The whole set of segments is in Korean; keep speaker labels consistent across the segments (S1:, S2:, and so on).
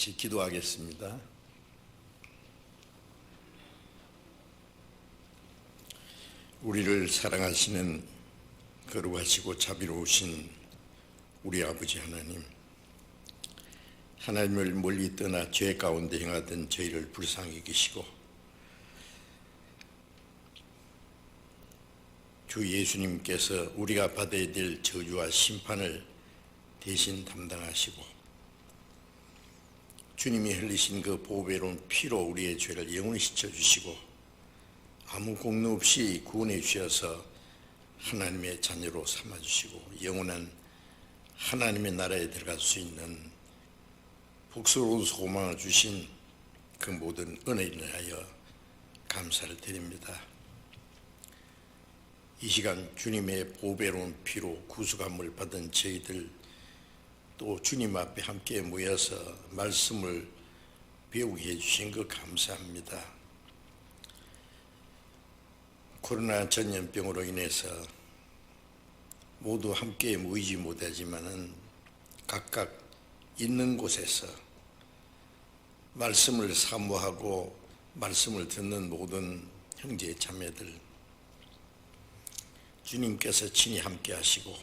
S1: 같이 기도하겠습니다. 우리를 사랑하시는 거룩하시고 자비로우신 우리 아버지 하나님, 하나님을 멀리 떠나 죄 가운데 행하던 저희를 불쌍히 여기시고 주 예수님께서 우리가 받아야 될 저주와 심판을 대신 담당하시고 주님이 흘리신 그 보배로운 피로 우리의 죄를 영원히 씻어주시고 아무 공로 없이 구원해 주셔서 하나님의 자녀로 삼아주시고 영원한 하나님의 나라에 들어갈 수 있는 복스러운 소망을 주신 그 모든 은혜를 인하여 감사를 드립니다. 이 시간 주님의 보배로운 피로 구속함을 받은 저희들, 또 주님 앞에 함께 모여서 말씀을 배우게 해주신 것 감사합니다. 코로나 전염병으로 인해서 모두 함께 모이지 못하지만은 각각 있는 곳에서 말씀을 사모하고 말씀을 듣는 모든 형제 자매들, 주님께서 친히 함께 하시고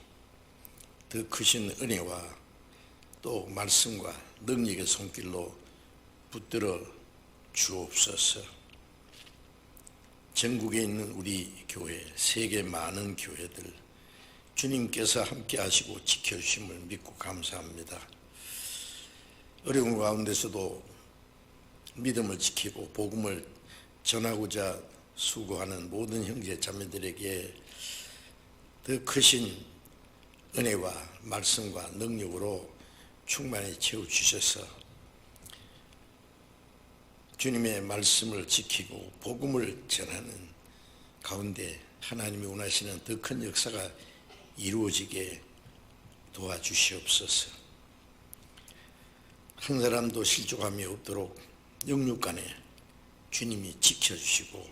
S1: 더 크신 은혜와 또 말씀과 능력의 손길로 붙들어 주옵소서. 전국에 있는 우리 교회, 세계 많은 교회들, 주님께서 함께 하시고 지켜주심을 믿고 감사합니다. 어려운 가운데서도 믿음을 지키고 복음을 전하고자 수고하는 모든 형제 자매들에게 더 크신 은혜와 말씀과 능력으로 충만히 채워주셔서 주님의 말씀을 지키고 복음을 전하는 가운데 하나님이 원하시는 더 큰 역사가 이루어지게 도와주시옵소서. 한 사람도 실족함이 없도록 영육간에 주님이 지켜주시고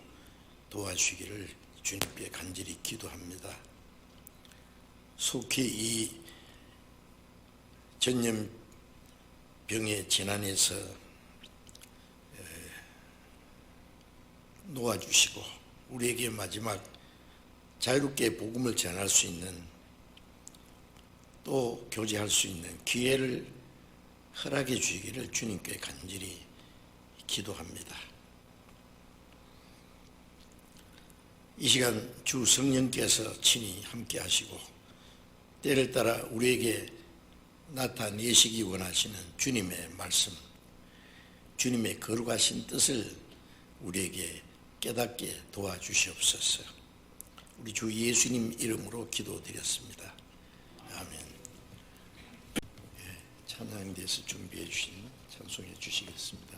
S1: 도와주시기를 주님께 간절히 기도합니다. 속히 이 전염병의 재난에서 놓아주시고 우리에게 마지막 자유롭게 복음을 전할 수 있는, 또 교제할 수 있는 기회를 허락해 주시기를 주님께 간절히 기도합니다. 이 시간 주 성령께서 친히 함께 하시고 때를 따라 우리에게 나타내시기 원하시는 주님의 말씀, 주님의 거룩하신 뜻을 우리에게 깨닫게 도와주시옵소서. 우리 주 예수님 이름으로 기도드렸습니다. 아멘. 찬양에 대해서 준비해 주신 찬송해 주시겠습니다.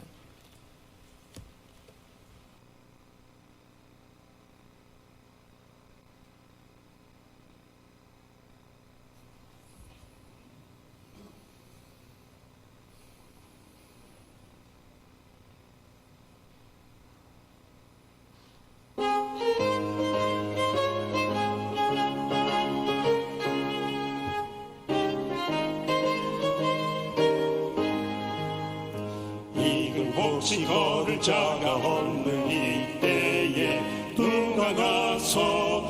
S2: 혹시 걸을 자가 없는 이때에 누가 가서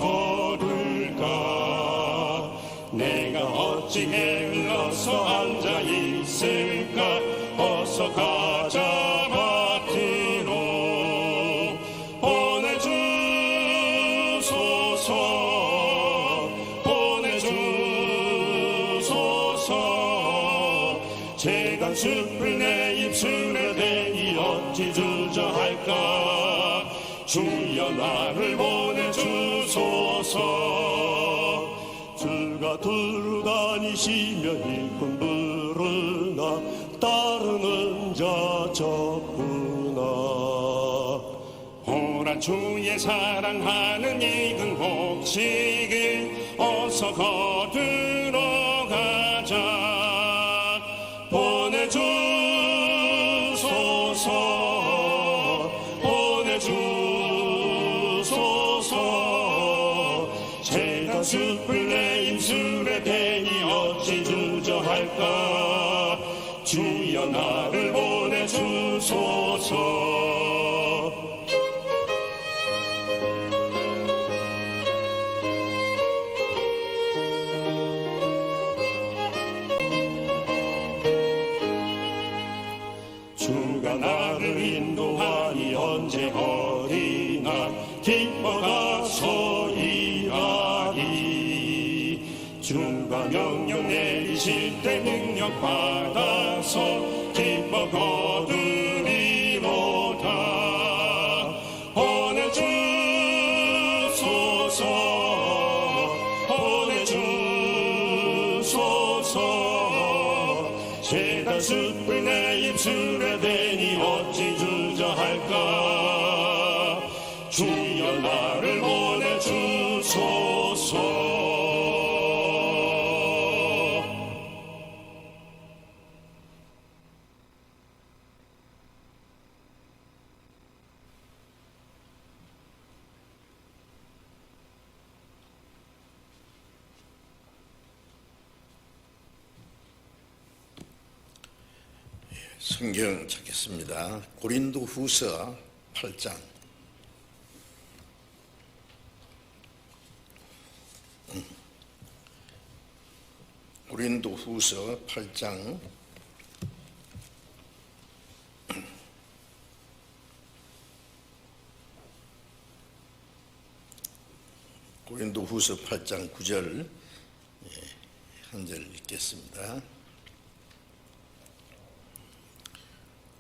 S2: 걸을까? 내가 어찌 게을러서 앉아 있을까? 어서 가자 마티로 보내주소서. 재간 숲을 내 입술에 대니 어찌 주저할까? 주여 나를 보내주소서. 주가 두루 다니시며 일꾼 부르나 따르는 자 적구나. 오라 주의 사랑하는 익은 곡식을 어서 거두러 가자. 보내주소서. 재단 숲을 내 입술에 대니 어찌 주저할까? 주여 나를 보내주소서. 주가 나를 인도하니 언제 어리나 기뻐가서 일하리. 주가 명령 내리실 때 능력 받아서 기뻐 거두리로다. 보내주소서 보내주소서. 죄가 숯불 내 입술에 대니 어찌 주저할까. 주여 나를 보내주소서.
S1: 성경 찾겠습니다. 고린도후서 8장. 고린도후서 8장 9절 한 절 읽겠습니다.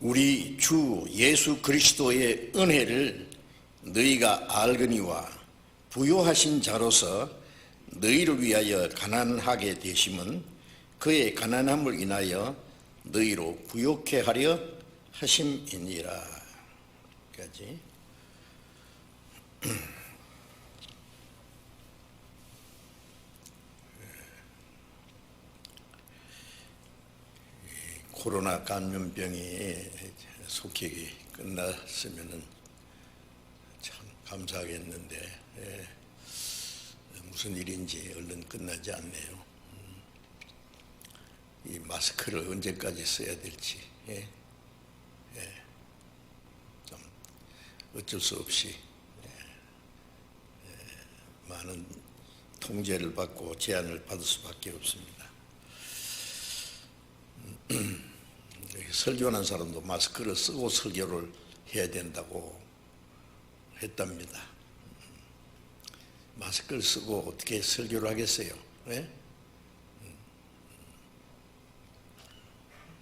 S1: 우리 주 예수 그리스도의 은혜를 너희가 알거니와 부요하신 자로서 너희를 위하여 가난하게 되심은 그의 가난함을 인하여 너희로 부요케 하려 하심이니라. 까지. 코로나 감염병이 속히 끝났으면 참 감사하겠는데 무슨 일인지 얼른 끝나지 않네요. 이 마스크를 언제까지 써야 될지 좀 어쩔 수 없이 많은 통제를 받고 제한을 받을 수밖에 없습니다. 설교하는 사람도 마스크를 쓰고 설교를 해야 된다고 했답니다. 마스크를 쓰고 어떻게 설교를 하겠어요?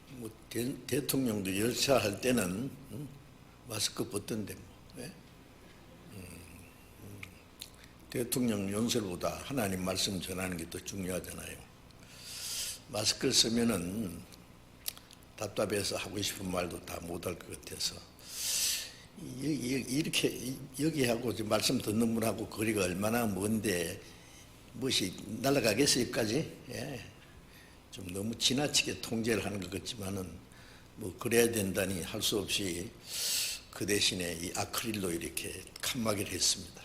S1: 뭐 대통령도 열차할 때는 마스크 벗던데 뭐. 대통령 연설보다 하나님 말씀 전하는 게 더 중요하잖아요. 마스크를 쓰면은 답답해서 하고 싶은 말도 다 못할 것 같아서 이렇게 여기하고 말씀 듣는 분하고 거리가 얼마나 먼데 무엇이 날아가겠어요까지 좀 너무 지나치게 통제를 하는 것 같지만은 뭐 그래야 된다니 할 수 없이 그 대신에 이 아크릴로 이렇게 칸막이를 했습니다.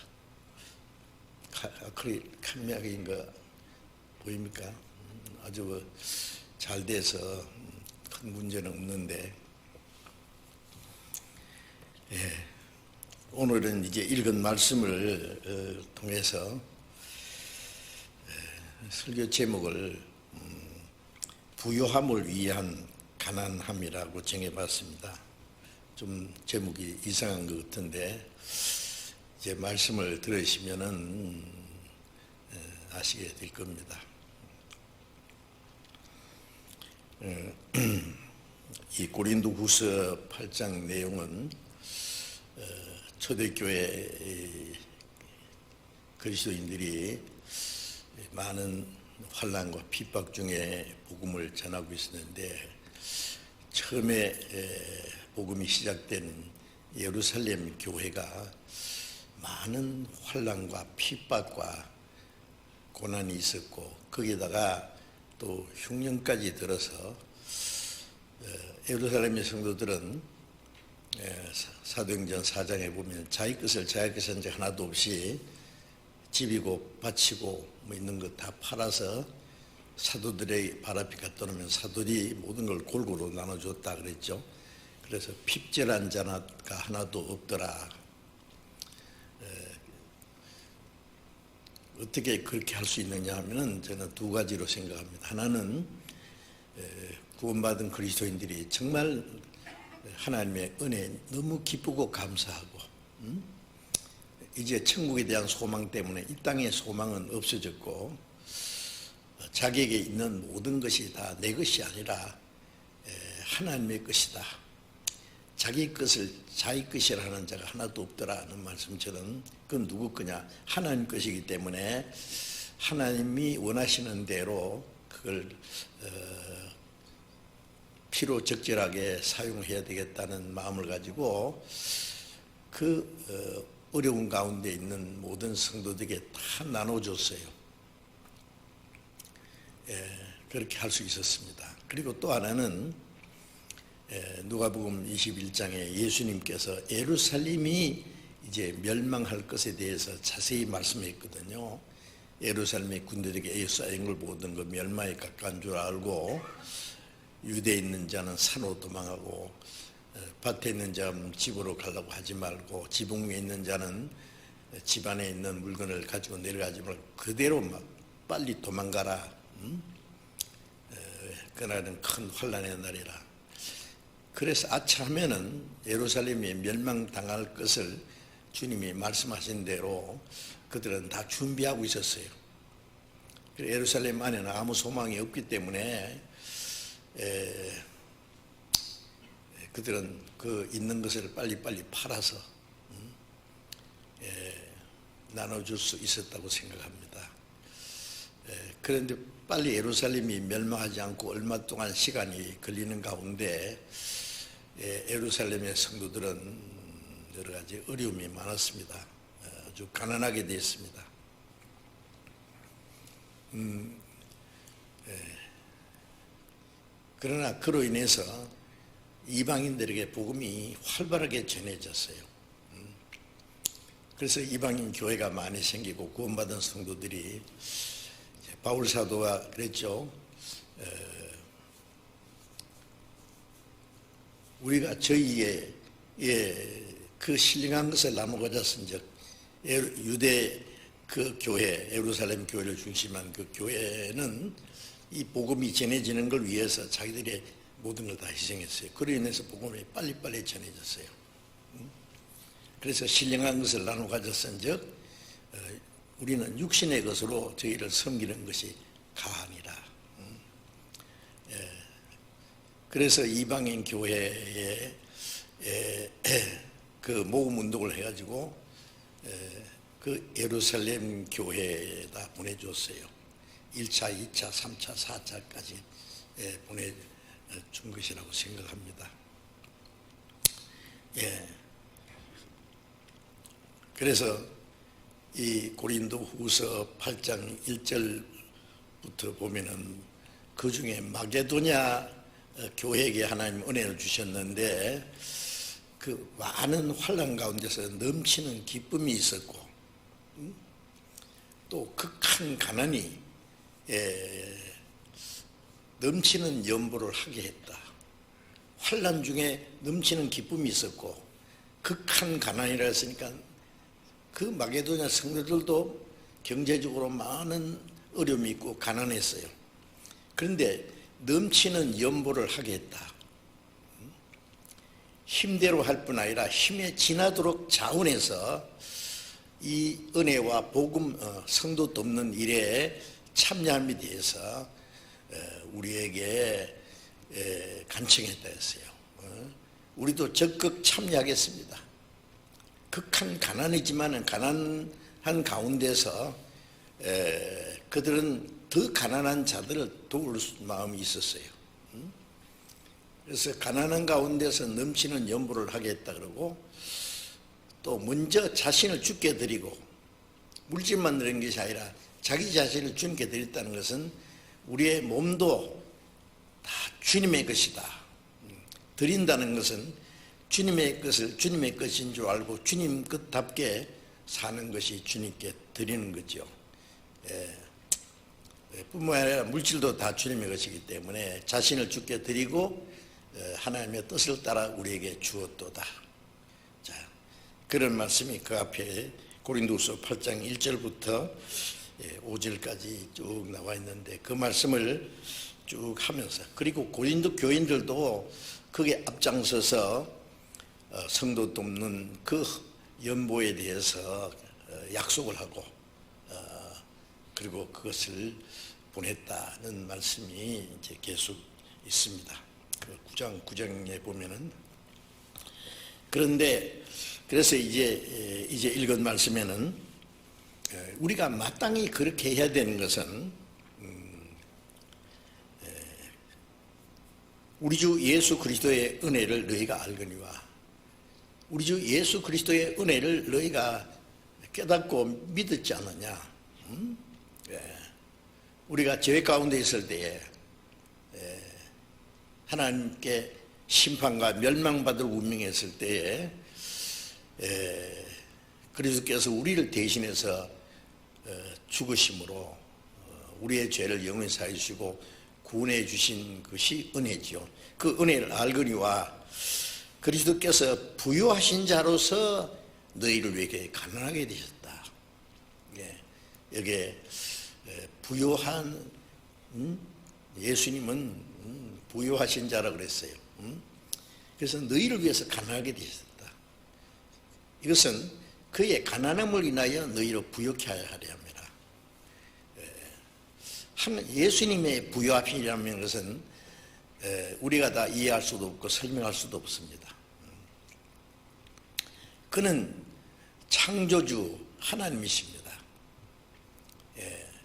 S1: 아크릴 칸막이인 거 보입니까? 아주 잘 돼서 큰 문제는 없는데 오늘은 이제 읽은 말씀을 통해서 설교 제목을 부요함을 위한 가난함이라고 정해봤습니다. 좀 제목이 이상한 것 같은데 이제 말씀을 들으시면은 아시게 될 겁니다. 이 고린도후서 8장 내용은 초대교회 그리스도인들이 많은 환난과 핍박 중에 복음을 전하고 있었는데 처음에 복음이 시작된 예루살렘 교회가 많은 환난과 핍박과 고난이 있었고 거기에다가 또 흉년까지 들어서 예루살렘의 성도들은 사도행전 4장에 보면 자기 것을 이제 하나도 없이 집이고 밭이고 뭐 있는 것 다 팔아서 사도들의 발 앞에 갖다 놓으면 사도들이 모든 걸 골고루 나눠줬다 그랬죠. 그래서 핍절한 자가 하나도 없더라. 어떻게 그렇게 할 수 있느냐 하면은 저는 두 가지로 생각합니다. 하나는 구원받은 그리스도인들이 정말 하나님의 은혜에 너무 기쁘고 감사하고 이제 천국에 대한 소망 때문에 이 땅의 소망은 없어졌고 자기에게 있는 모든 것이 다 내 것이 아니라 하나님의 것이다. 자기 것을 자기 것이라 하는 자가 하나도 없더라는 말씀처럼 그건 누구 거냐? 하나님 것이기 때문에 하나님이 원하시는 대로 그걸 피로 적절하게 사용해야 되겠다는 마음을 가지고 그 어려운 가운데 있는 모든 성도들에게 다 나눠줬어요. 그렇게 할 수 있었습니다. 그리고 또 하나는 누가복음 21장에 예수님께서 예루살렘이 이제 멸망할 것에 대해서 자세히 말씀했거든요. 예루살렘의 군대들에게 에사인 걸 보던 그 멸망에 가까운 줄 알고 유대에 있는 자는 산으로 도망하고 밭에 있는 자는 집으로 가려고 하지 말고 지붕 위에 있는 자는 집 안에 있는 물건을 가지고 내려가지 말고 그대로 막 빨리 도망가라. 그날은 큰 환난의 날이라. 그래서 아차하면은 예루살렘이 멸망당할 것을 주님이 말씀하신 대로 그들은 다 준비하고 있었어요. 예루살렘 안에는 아무 소망이 없기 때문에 그들은 그 있는 것을 빨리빨리 팔아서 나눠줄 수 있었다고 생각합니다. 그런데 빨리 예루살렘이 멸망하지 않고 얼마 동안 시간이 걸리는 가운데 예루살렘의 성도들은 여러 가지 어려움이 많았습니다. 아주 가난하게 되었습니다. 그러나 그로 인해서 이방인들에게 복음이 활발하게 전해졌어요. 그래서 이방인 교회가 많이 생기고 구원받은 성도들이 바울 사도가 그랬죠. 우리가 저희의 그 신령한 것을 나누고자 쓴즉 유대 그 교회 예루살렘 교회를 중심한 그 교회는 이 복음이 전해지는 걸 위해서 자기들의 모든 걸 다 희생했어요. 그로 인해서 복음이 빨리빨리 전해졌어요. 그래서 신령한 것을 나누어 가졌은즉 우리는 육신의 것으로 저희를 섬기는 것이 가하니라. 그래서 이방인 교회에 그 모금 운동을 해가지고 그 예루살렘 교회에다 보내줬어요. 1차, 2차, 3차, 4차까지 보내준 것이라고 생각합니다. 그래서 이 고린도후서 8장 1절부터 보면은 그 중에 마게도냐 교회에게 하나님 은혜를 주셨는데 그 많은 환난 가운데서 넘치는 기쁨이 있었고 또 극한 가난이 넘치는 연보를 하게 했다. 환난 중에 넘치는 기쁨이 있었고 극한 가난이라 했으니까 그 마게도냐 성도들도 경제적으로 많은 어려움이 있고 가난했어요. 그런데 넘치는 연보를 하게 했다. 힘대로 할 뿐 아니라 힘에 지나도록 자원해서 이 은혜와 복음 성도 돕는 일에 참여함에 대해서 우리에게 간청했다 했어요. 우리도 적극 참여하겠습니다. 극한 가난이지만 가난한 가운데서 그들은 더 가난한 자들을 도울 마음이 있었어요. 그래서 가난한 가운데서 넘치는 연보를 하겠다 그러고 또 먼저 자신을 주께 드리고 물질만 드리는 것이 아니라 자기 자신을 주님께 드렸다는 것은 우리의 몸도 다 주님의 것이다. 드린다는 것은 주님의 것을 주님의 것인 줄 알고 주님 것답게 사는 것이 주님께 드리는 거죠. 뿐만 아니라 물질도 다 주님의 것이기 때문에 자신을 주께 드리고 하나님의 뜻을 따라 우리에게 주었도다. 자, 그런 말씀이 그 앞에 고린도후서 8장 1절부터 5절까지 쭉 나와 있는데 그 말씀을 쭉 하면서, 그리고 고린도 교인들도 거기에 앞장서서 성도 돕는 그 연보에 대해서 약속을 하고 그리고 그것을 보냈다는 말씀이 이제 계속 있습니다. 그 9장에 보면은. 그런데 그래서 이제 읽은 말씀에는 우리가 마땅히 그렇게 해야 되는 것은 우리 주 예수 그리스도의 은혜를 너희가 알거니와, 우리 주 예수 그리스도의 은혜를 너희가 깨닫고 믿었지 않느냐. 우리가 죄 가운데 있을 때에 하나님께 심판과 멸망받을 운명했을 때에 그리스도께서 우리를 대신해서 죽으심으로 우리의 죄를 영원히 사해 주시고 구원해 주신 것이 은혜지요. 그 은혜를 알거니와 그리스도께서 부요하신 자로서 너희를 위해 가난하게 되셨다. 여기에 부요한 예수님은 부요하신 자라고 그랬어요. 그래서 너희를 위해서 가난하게 되셨다. 이것은 그의 가난함을 인하여 너희로 부요케 하려 합니다. 예수님의 부요하심이라는 것은 우리가 다 이해할 수도 없고 설명할 수도 없습니다. 그는 창조주 하나님이십니다.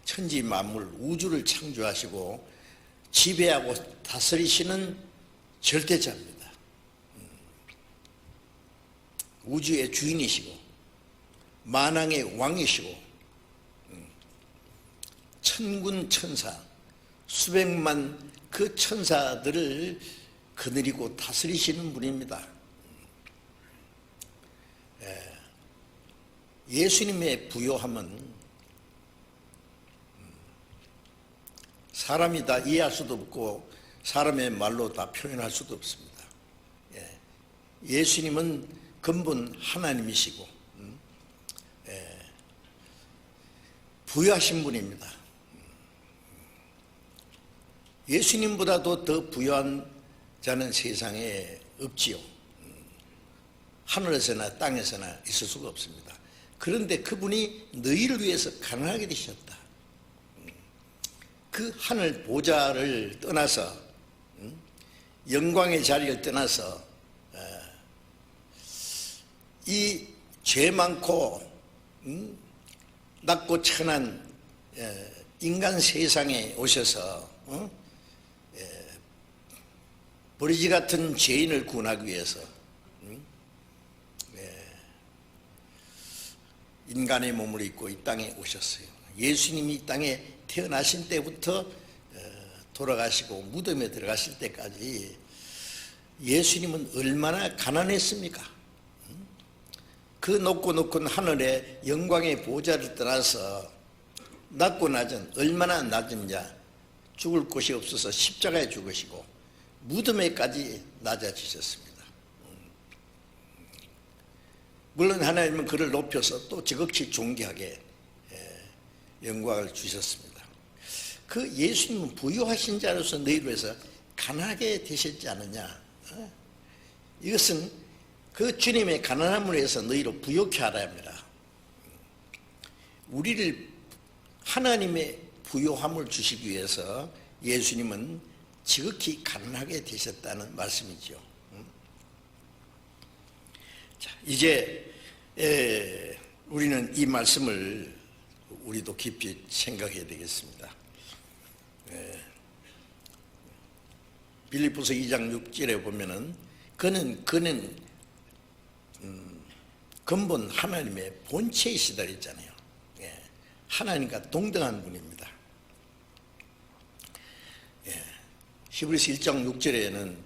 S1: 천지 만물 우주를 창조하시고 지배하고 다스리시는 절대자입니다. 우주의 주인이시고 만왕의 왕이시고 천군 천사 수백만 그 천사들을 거느리고 다스리시는 분입니다. 예수님의 부요함은 사람이 다 이해할 수도 없고 사람의 말로 다 표현할 수도 없습니다. 예수님은 근본 하나님이시고 부유하신 분입니다. 예수님보다도 더 부유한 자는 세상에 없지요. 하늘에서나 땅에서나 있을 수가 없습니다. 그런데 그분이 너희를 위해서 가난하게 되셨다. 그 하늘 보좌를 떠나서 영광의 자리를 떠나서 이 죄 많고 낮고 천한 인간 세상에 오셔서 버리지 같은 죄인을 구원하기 위해서 인간의 몸을 입고 이 땅에 오셨어요. 예수님이 이 땅에 태어나신 때부터 돌아가시고 무덤에 들어가실 때까지 예수님은 얼마나 가난했습니까? 그 높고 높은 하늘의 영광의 보좌를 떠나서 낮고 낮은, 얼마나 낮은 자, 죽을 곳이 없어서 십자가에 죽으시고 무덤에까지 낮아지셨습니다. 물론 하나님은 그를 높여서 또 지극히 존귀하게 영광을 주셨습니다. 그 예수님은 부유하신 자로서 너희를 위해서 가난하게 되셨지 않느냐. 이것은 그 주님의 가난함을 위해서 너희로 부요케 하라 합니다. 우리를 하나님의 부요함을 주시기 위해서 예수님은 지극히 가난하게 되셨다는 말씀이죠. 자, 이제 우리는 이 말씀을 우리도 깊이 생각해야 되겠습니다. 빌립보서 2장 6절에 보면은 그는 근본 하나님의 본체이시다 했잖아요. 하나님과 동등한 분입니다. 히브리서 1장 6절에는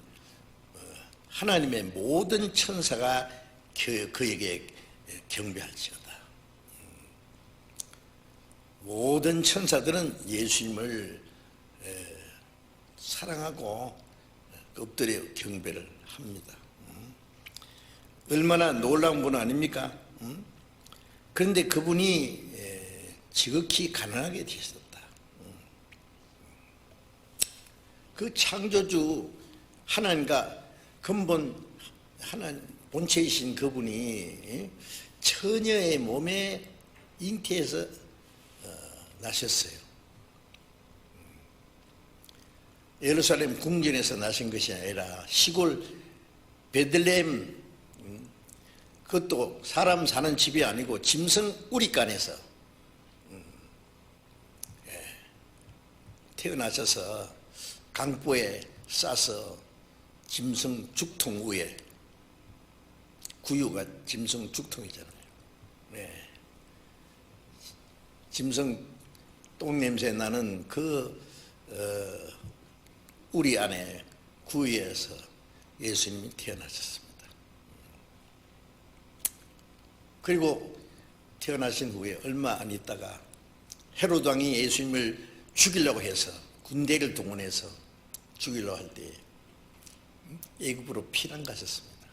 S1: 하나님의 모든 천사가 그에게 경배할지어다. 모든 천사들은 예수님을 사랑하고 엎드려 경배를 합니다. 얼마나 놀라운 분 아닙니까? 그런데 그분이 지극히 가난하게 되셨다. 그 창조주 하나님과 근본 하나님 본체이신 그분이 처녀의 몸에 잉태해서 나셨어요. 예루살렘 궁전에서 나신 것이 아니라 시골 베들레헴, 그것도 사람 사는 집이 아니고 짐승 우리간에서 태어나셔서 강보에 싸서 짐승 죽통 위에, 구유가 짐승 죽통이잖아요. 네. 짐승 똥냄새 나는 그 우리 안에 구유에서 예수님이 태어나셨습니다. 그리고 태어나신 후에 얼마 안 있다가 헤로드 왕이 예수님을 죽이려고 해서 군대를 동원해서 죽이려고 할 때 애굽으로 피난 가셨습니다.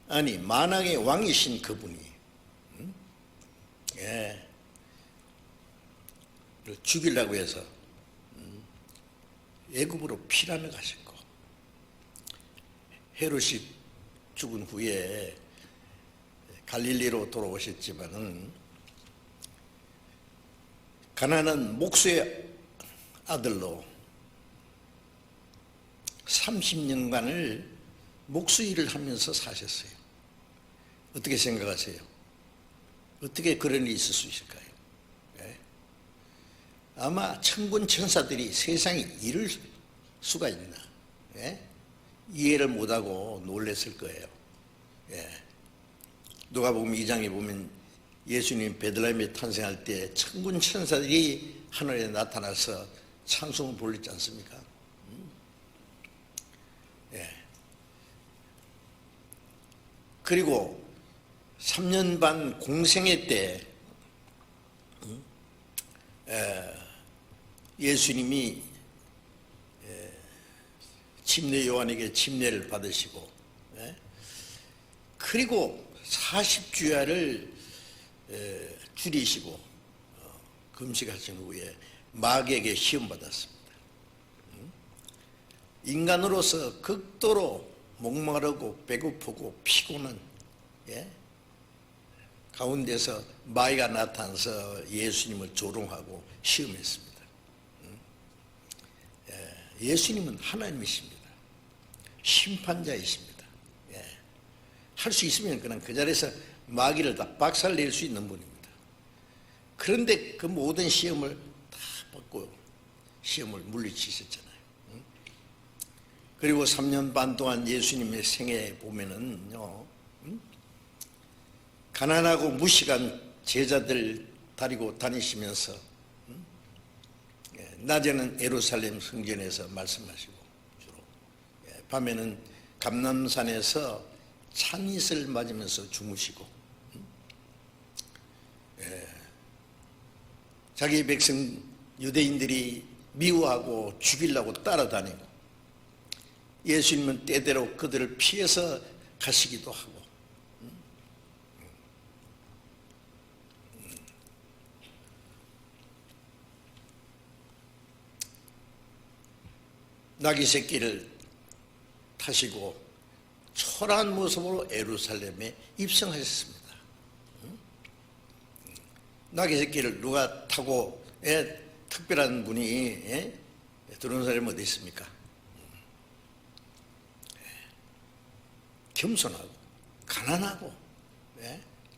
S1: 아니 만왕의 왕이신 그분이 죽이려고 해서 애굽으로 피난을 가셨고, 헤롯이 죽은 후에 갈릴리로 돌아오셨지만은 가나안 목수의 아들로 30년간을 목수 일을 하면서 사셨어요. 어떻게 생각하세요? 어떻게 그런 일이 있을 수 있을까요? 아마 천군 천사들이 세상에 이럴 수가 있나 이해를 못하고 놀랐을 거예요. 누가복음 2장에 보면 예수님 베들레헴에 탄생할 때 천군 천사들이 하늘에 나타나서 찬송을 불렀지 않습니까? 그리고 3년 반 공생애 때 예수님이 침례 요한에게 침례를 받으시고, 그리고 40주야를 줄이시고 금식하신 후에 마귀에게 시험 받았습니다. 인간으로서 극도로 목마르고 배고프고 피곤한 가운데서 마귀가 나타나서 예수님을 조롱하고 시험했습니다. 예수님은 하나님이십니다. 심판자이십니다. 할 수 있으면 그냥 그 자리에서 마귀를 다 박살낼 수 있는 분입니다. 그런데 그 모든 시험을 다 받고 시험을 물리치셨잖아요. 그리고 3년 반 동안 예수님의 생애 보면은요, 가난하고 무식한 제자들 다니고 다니시면서 낮에는 예루살렘 성전에서 말씀하시고 주로 밤에는 감람산에서 찬잇을 맞으면서 주무시고 자기 백성 유대인들이 미워하고 죽이려고 따라다니고 예수님은 때때로 그들을 피해서 가시기도 하고 나귀 새끼를 타시고 초라한 모습으로 예루살렘에 입성하셨습니다. 나귀 새끼를 누가 타고 특별한 분이 들어온 사람이 어디 있습니까? 겸손하고 가난하고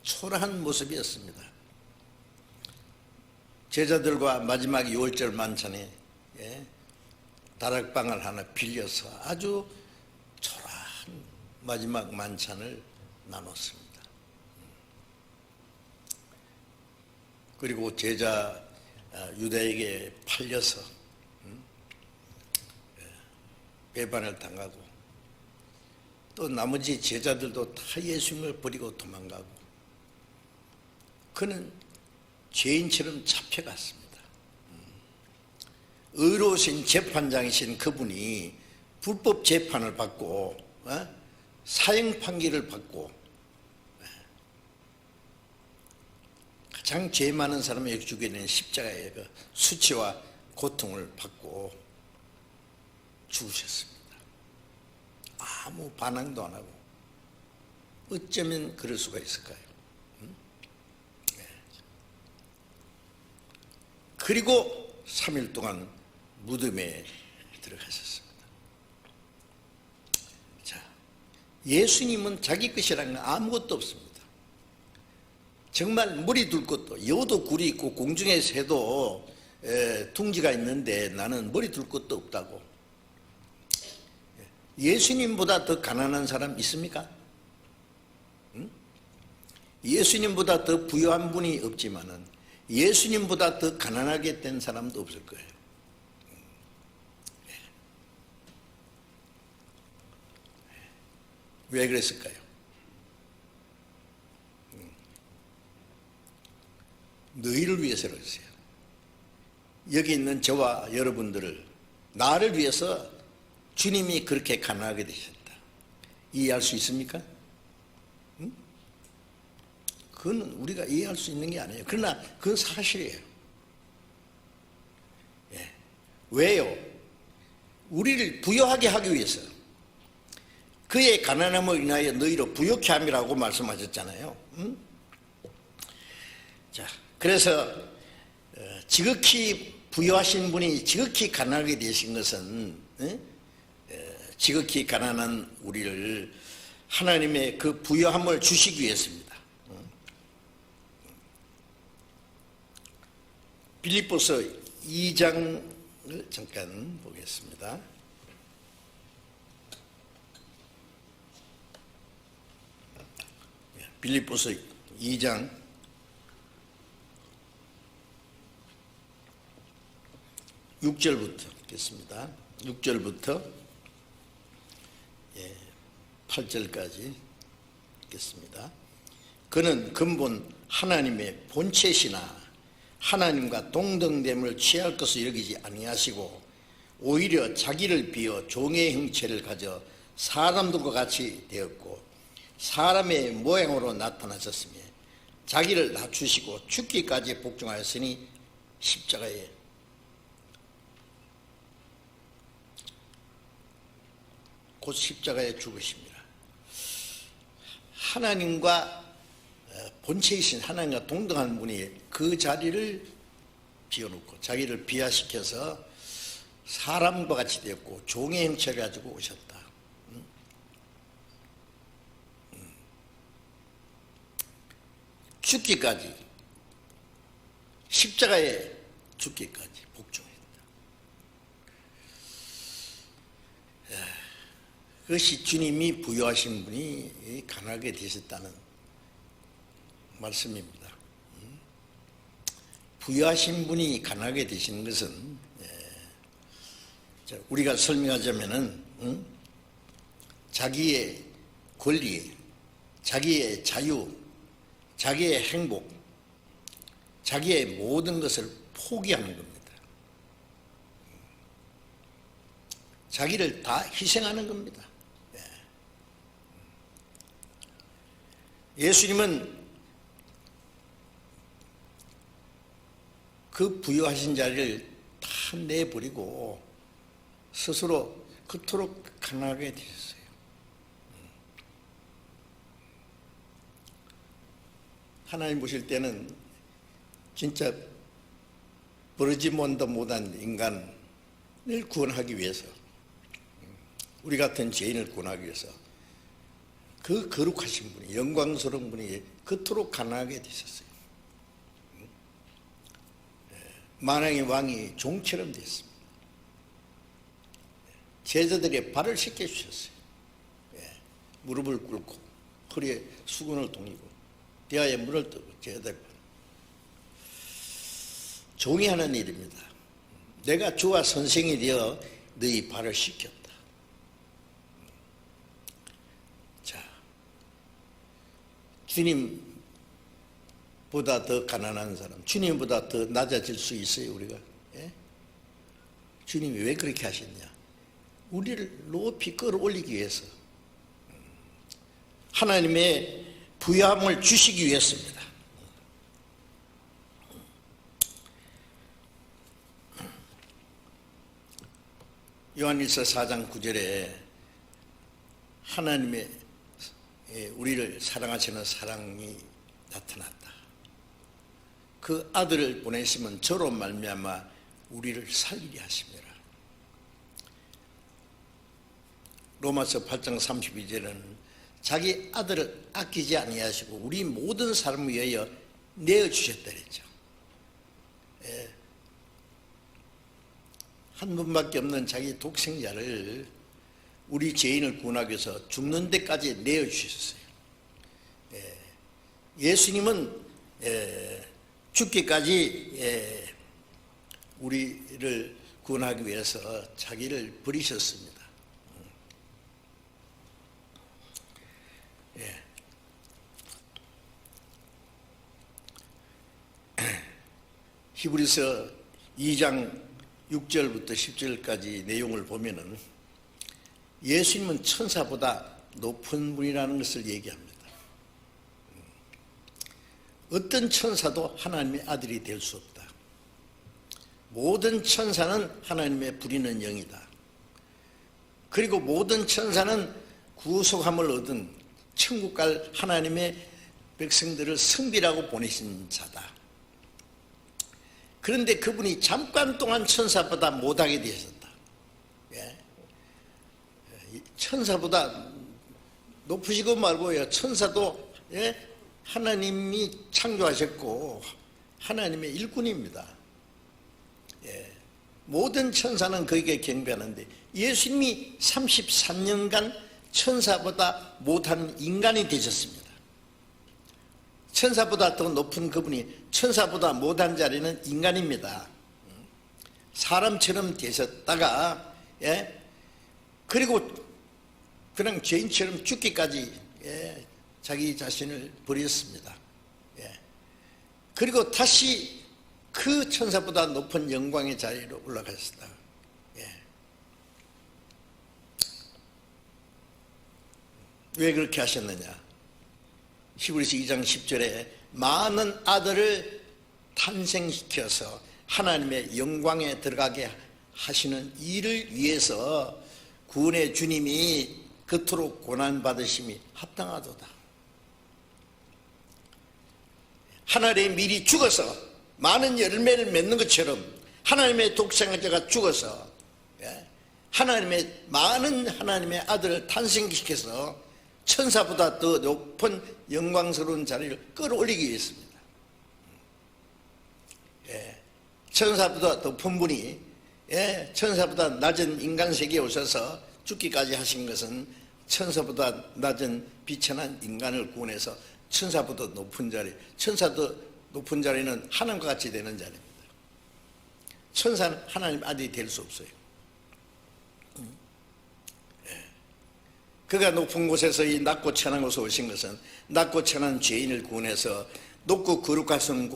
S1: 초라한 모습이었습니다. 제자들과 마지막 유월절 만찬에 다락방을 하나 빌려서 아주 초라한 마지막 만찬을 나눴습니다. 그리고 제자 유다에게 팔려서 배반을 당하고 또 나머지 제자들도 다 예수님을 버리고 도망가고, 그는 죄인처럼 잡혀갔습니다. 의로우신 재판장이신 그분이 불법 재판을 받고 사형 판결을 받고 가장 죄 많은 사람을 죽게 되는 십자가의 그 수치와 고통을 받고 죽으셨습니다. 아무 반항도 안 하고. 어쩌면 그럴 수가 있을까요? 그리고 3일 동안 무덤에 들어가셨습니다. 자, 예수님은 자기 것이라는 건 아무것도 없습니다. 정말 머리 둘 것도, 여도 굴이 있고 공중의 새도 둥지가 있는데 나는 머리 둘 것도 없다고. 예수님보다 더 가난한 사람 있습니까? 예수님보다 더 부유한 분이 없지만은 예수님보다 더 가난하게 된 사람도 없을 거예요. 왜 그랬을까요? 너희를 위해서 그랬어요. 여기 있는 저와 여러분들을, 나를 위해서 주님이 그렇게 가난하게 되셨다. 이해할 수 있습니까? 그건 우리가 이해할 수 있는 게 아니에요. 그러나 그건 사실이에요. 예. 왜요? 우리를 부유하게 하기 위해서. 그의 가난함을 인하여 너희로 부유케 함이라고 말씀하셨잖아요. 자, 그래서 지극히 부유하신 분이 지극히 가난하게 되신 것은 지극히 가난한 우리를 하나님의 그 부유함을 주시기 위해서입니다. 빌립보서 2장을 잠깐 보겠습니다. 빌립보서 2장 6절부터 읽겠습니다. 6절부터 8절까지 읽겠습니다. 그는 근본 하나님의 본체시나 하나님과 동등됨을 취할 것을 여기지 아니하시고 오히려 자기를 비어 종의 형체를 가져 사람들과 같이 되었고 사람의 모양으로 나타나셨으며 자기를 낮추시고 죽기까지 복종하였으니 십자가에 곧 십자가에 죽으십니다. 하나님과 본체이신 하나님과 동등한 분이 그 자리를 비워놓고 자기를 비하시켜서 사람과 같이 되었고 종의 형체를 가지고 오셨다. 죽기까지, 십자가에 죽기까지 복종했다. 그것이 주님이 부유하신 분이 가난하게 되셨다는 말씀입니다. 부유하신 분이 가난하게 되시는 것은 우리가 설명하자면은 자기의 권리, 자기의 자유, 자기의 행복, 자기의 모든 것을 포기하는 겁니다. 자기를 다 희생하는 겁니다. 예수님은 그 부유하신 자리를 다 내버리고 스스로 그토록 가난하게 되셨어요. 하나님 보실 때는 진짜 버러지몬도 못한 인간을 구원하기 위해서, 우리 같은 죄인을 구원하기 위해서 그 거룩하신 분이, 영광스러운 분이 그토록 가난하게 되셨어요. 만왕의 왕이 종처럼 됐습니다. 제자들의 발을 씻겨주셨어요. 무릎을 꿇고 허리에 수건을 동이고 대야에 물을 뜨고 제자들 종이 하는 일입니다. 내가 주와 선생이 되어 너희 발을 씻겼다. 자, 주님 주님보다 더 가난한 사람, 주님보다 더 낮아질 수 있어요, 우리가? 예? 주님이 왜 그렇게 하셨냐? 우리를 높이 끌어올리기 위해서, 하나님의 부유함을 주시기 위해서입니다. 요한일서 4장 9절에 하나님의 우리를 사랑하시는 사랑이 나타났다. 그 아들을 보내시면 저로 말미암아 우리를 살리게 하십니다. 로마서 8장 32절에는 자기 아들을 아끼지 아니하시고 우리 모든 사람을 위하여 내어주셨다 그랬죠. 한 분밖에 없는 자기 독생자를 우리 죄인을 구원하기 위해서 죽는 데까지 내어주셨어요. 예수님은 죽기까지 우리를 구원하기 위해서 자기를 버리셨습니다. 히브리서 2장 6절부터 10절까지 내용을 보면은 예수님은 천사보다 높은 분이라는 것을 얘기합니다. 어떤 천사도 하나님의 아들이 될 수 없다. 모든 천사는 하나님의 부리는 영이다. 그리고 모든 천사는 구속함을 얻은 천국 갈 하나님의 백성들을 성비라고 보내신 자다. 그런데 그분이 잠깐 동안 천사보다 못하게 되셨다. 천사보다 높으시고 말고요, 천사도 하나님이 창조하셨고 하나님의 일꾼입니다. 모든 천사는 그에게 경배하는데 예수님이 33년간 천사보다 못한 인간이 되셨습니다. 천사보다 더 높은 그분이 천사보다 못한 자리는 인간입니다. 사람처럼 되셨다가 그리고 그냥 죄인처럼 죽기까지 자기 자신을 버렸습니다. 그리고 다시 그 천사보다 높은 영광의 자리로 올라가셨다. 왜 그렇게 하셨느냐? 히브리서 2장 10절에 많은 아들을 탄생시켜서 하나님의 영광에 들어가게 하시는 일을 위해서 구원의 주님이 그토록 고난받으심이 합당하도다. 하늘에 미리 죽어서 많은 열매를 맺는 것처럼 하나님의 독생자가 죽어서 하나님의 많은 하나님의 아들을 탄생시켜서 천사보다 더 높은 영광스러운 자리를 끌어올리기 위해서입니다. 천사보다 높은 분이 천사보다 낮은 인간 세계에 오셔서 죽기까지 하신 것은 천사보다 낮은 비천한 인간을 구원해서 천사보다 높은 자리, 천사도 높은 자리는 하나님과 같이 되는 자리입니다. 천사는 하나님 아들이 될 수 없어요. 그가 높은 곳에서 이 낮고 천한 곳에 오신 것은 낮고 천한 죄인을 구원해서 높고 거룩하신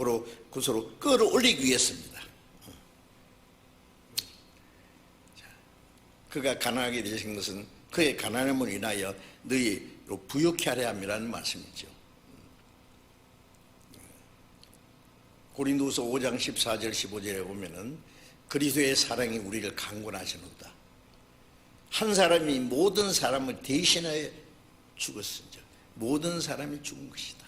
S1: 곳으로 끌어올리기 위해서입니다. 그가 가난하게 되신 것은 그의 가난함을 인하여 너희로 부욕케 하려 함이라는 말씀이죠. 고린도후서 5장 14절 15절에 보면은 그리스도의 사랑이 우리를 강권하시는다. 한 사람이 모든 사람을 대신하여 죽었습니다. 모든 사람이 죽은 것이다.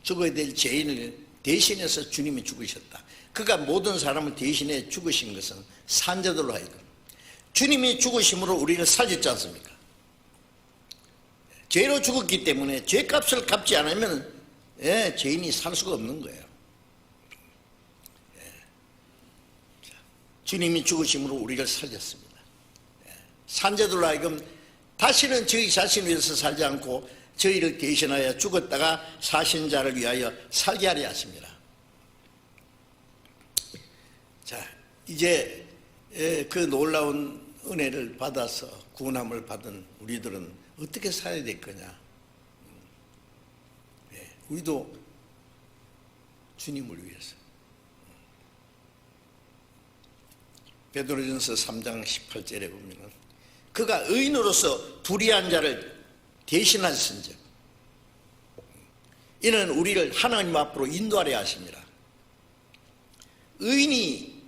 S1: 죽어야 될 죄인을 대신해서 주님이 죽으셨다. 그가 모든 사람을 대신해 죽으신 것은 산자들로 하여금 주님이 죽으심으로 우리를 살렸지 않습니까? 죄로 죽었기 때문에 죄값을 갚지 않으면 죄인이 살 수가 없는 거예요. 주님이 죽으심으로 우리를 살렸습니다. 산자들로 하여금 다시는 저희 자신을 위해서 살지 않고 저희를 대신하여 죽었다가 사신 자를 위하여 살게 하려 하십니다. 자, 이제 그 놀라운 은혜를 받아서 구원함을 받은 우리들은 어떻게 살아야 될 거냐? 우리도 주님을 위해서. 베드로전서 3장 18절에 보면은 그가 의인으로서 불의한 자를 대신하신즉 이는 우리를 하나님 앞으로 인도하려 하십니다. 의인이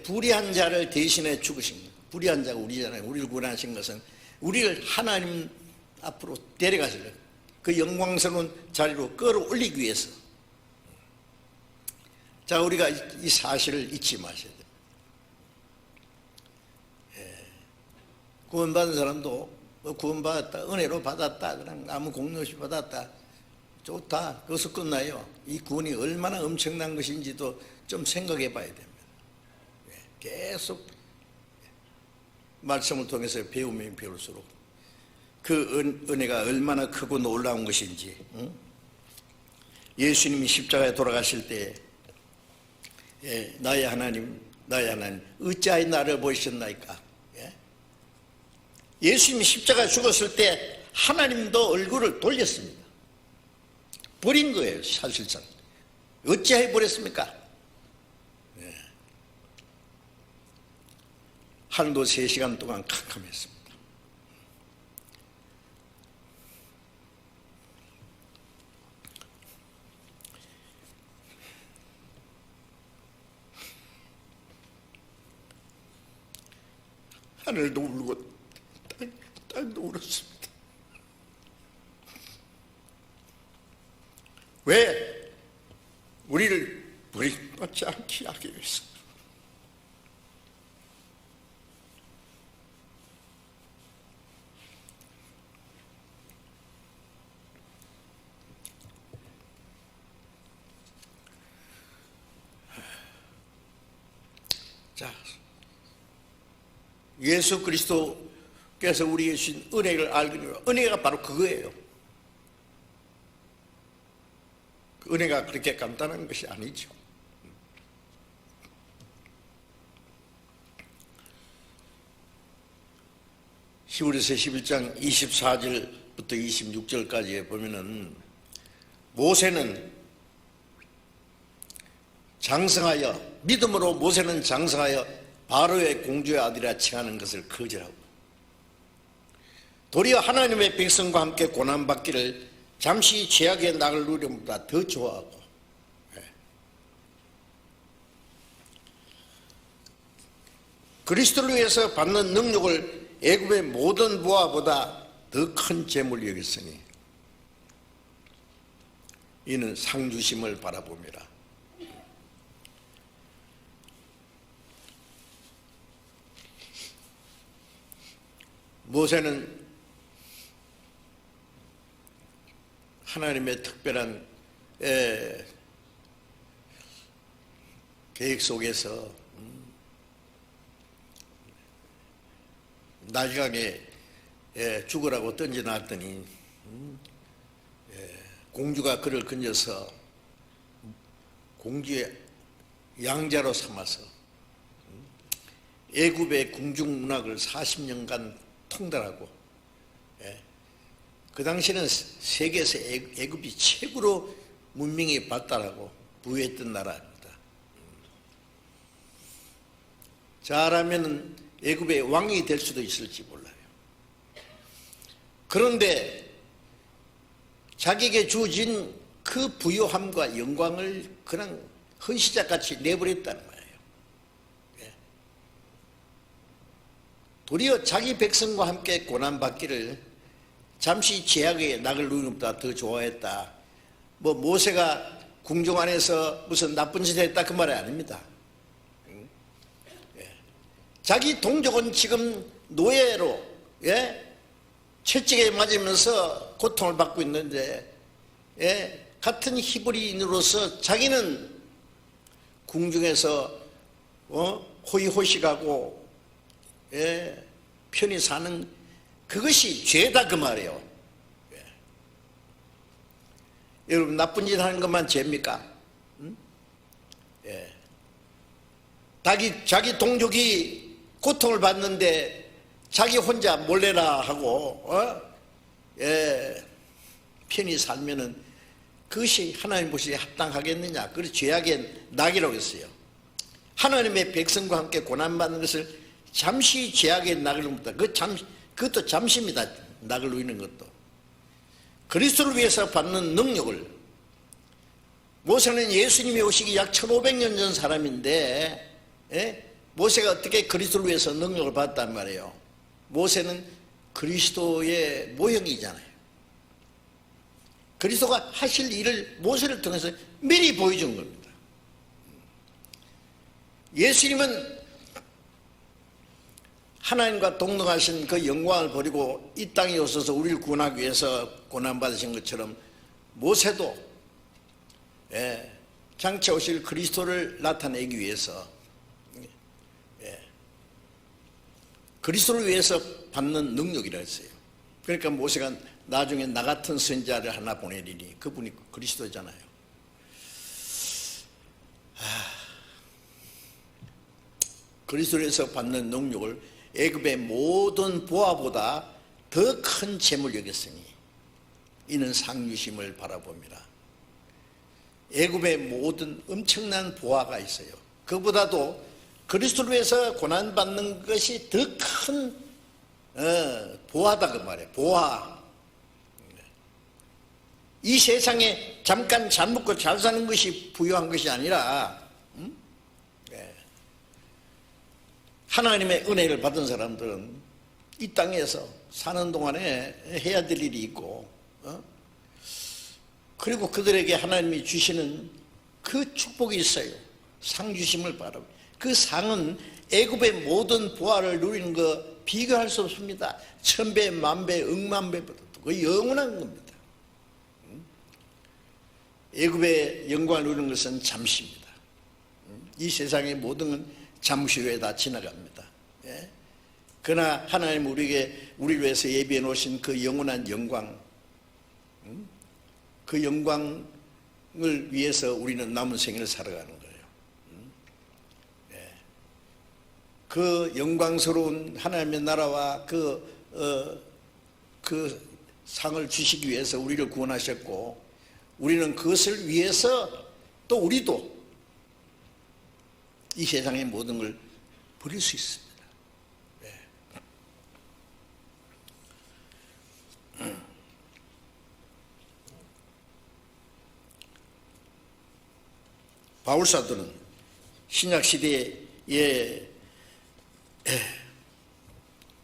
S1: 불의한 자를 대신해 죽으신 것. 불의한 자가 우리잖아요. 우리를 구원하신 것은 우리를 하나님 앞으로 데려가시려 그 영광스러운 자리로 끌어올리기 위해서. 자, 우리가 이 사실을 잊지 마셔야 돼요. 구원받은 사람도 구원받았다, 은혜로 받았다, 그냥 아무 공로 없이 받았다, 좋다, 그것을 끝나요. 이 구원이 얼마나 엄청난 것인지도 좀 생각해 봐야 됩니다. 계속 말씀을 통해서 배우면 배울수록 그 은혜가 얼마나 크고 놀라운 것인지. 예수님이 십자가에 돌아가실 때 나의 하나님, 나의 하나님, 어찌하여 나를 보이셨나이까. 예수님이 십자가에 죽었을 때 하나님도 얼굴을 돌렸습니다. 버린 거예요. 사실상 어찌하여 버렸습니까? 하늘도 3시간 동안 캄캄했습니다. 하늘도 울고 땅도 울었습니다. 왜? 우리를 버림받지 않게 하기 위해서. 자, 예수 그리스도께서 우리에게 주신 은혜를 알기 위해, 은혜가 바로 그거예요. 은혜가 그렇게 간단한 것이 아니죠. 히브리서 11장 24절부터 26절까지에 보면은 모세는 장성하여, 믿음으로 모세는 장성하여 바로의 공주의 아들이라 칭하는 것을 거절하고 도리어 하나님의 백성과 함께 고난받기를 잠시 죄악의 낙을 누림보다 더 좋아하고, 그리스도를 위해서 받는 능력을 애굽의 모든 부하보다 더 큰 재물로 여겼으니 이는 상주심을 바라봅니다. 모세는 하나님의 특별한 계획 속에서 나일강에 죽으라고 던져놨더니 공주가 그를 건져서 공주의 양자로 삼아서 애굽의 궁중문학을 40년간 통달하고, 그 당시에는 세계에서 애굽이 최고로 문명이 발달하고 부유했던 나라입니다. 잘하면 애굽의 왕이 될 수도 있을지 몰라요. 그런데 자기에게 주어진 그 부유함과 영광을 그냥 헌시자같이 내버렸다는 거예요. 도리어 자기 백성과 함께 고난받기를 잠시 죄악의 낙을 누리는 것보다 더 좋아했다. 뭐 모세가 궁중 안에서 무슨 나쁜 짓을 했다 그 말이 아닙니다. 자기 동족은 지금 노예로 채찍에 맞으면서 고통을 받고 있는데, 같은 히브리인으로서 자기는 궁중에서 호의호식하고 편히 사는 그것이 죄다 그 말이에요. 여러분, 나쁜 짓 하는 것만 죄입니까? 자기 동족이 고통을 받는데 자기 혼자 몰래라 하고 편히 살면은 그것이 하나님 보시기에 합당하겠느냐? 그래서 죄악의 낙이라고 했어요. 하나님의 백성과 함께 고난받는 것을 잠시 죄악의 낙을 누린다. 그것도 잠시입니다. 낙을 누리는 것도. 그리스도를 위해서 받는 능력을, 모세는 예수님이 오시기 약 1500년 전 사람인데, 모세가 어떻게 그리스도를 위해서 능력을 받았단 말이에요. 모세는 그리스도의 모형이잖아요. 그리스도가 하실 일을 모세를 통해서 미리 보여준 겁니다. 예수님은 하나님과 동등하신 그 영광을 버리고 이 땅에 오셔서 우리를 구원하기 위해서 고난받으신 것처럼 모세도 장차 오실 그리스도를 나타내기 위해서 그리스도를 위해서 받는 능력이라 했어요. 그러니까 모세가 나중에 나 같은 선지자를 하나 보내리니 그분이 그리스도잖아요. 그리스도에서 받는 능력을 애굽의 모든 보화보다 더 큰 재물 여겼으니 이는 상류심을 바라봅니다. 애굽의 모든 엄청난 보화가 있어요. 그보다도 그리스도를 위해서 고난받는 것이 더 큰 보화다 그 말이에요. 보화. 이 세상에 잠깐 잘 먹고 잘 사는 것이 부유한 것이 아니라 하나님의 은혜를 받은 사람들은 이 땅에서 사는 동안에 해야 될 일이 있고 그리고 그들에게 하나님이 주시는 그 축복이 있어요. 상 주심을 바라봅니다. 그 상은 애굽의 모든 보화를 누리는 거 비교할 수 없습니다. 1000배, 10,000배, 10,000배보다 그 영원한 겁니다. 애굽의 영광을 누리는 것은 잠시입니다. 이 세상의 모든 건 잠시 후에 다 지나갑니다. 그러나 하나님 우리를 위해서 예비해 놓으신 그 영원한 영광, 그 영광을 위해서 우리는 남은 생을 살아가는 거예요. 그 영광스러운 하나님의 나라와 그 상을 주시기 위해서 우리를 구원하셨고, 우리는 그것을 위해서 또 우리도 이 세상의 모든 걸 버릴 수 있습니다. 바울사도는 신약시대에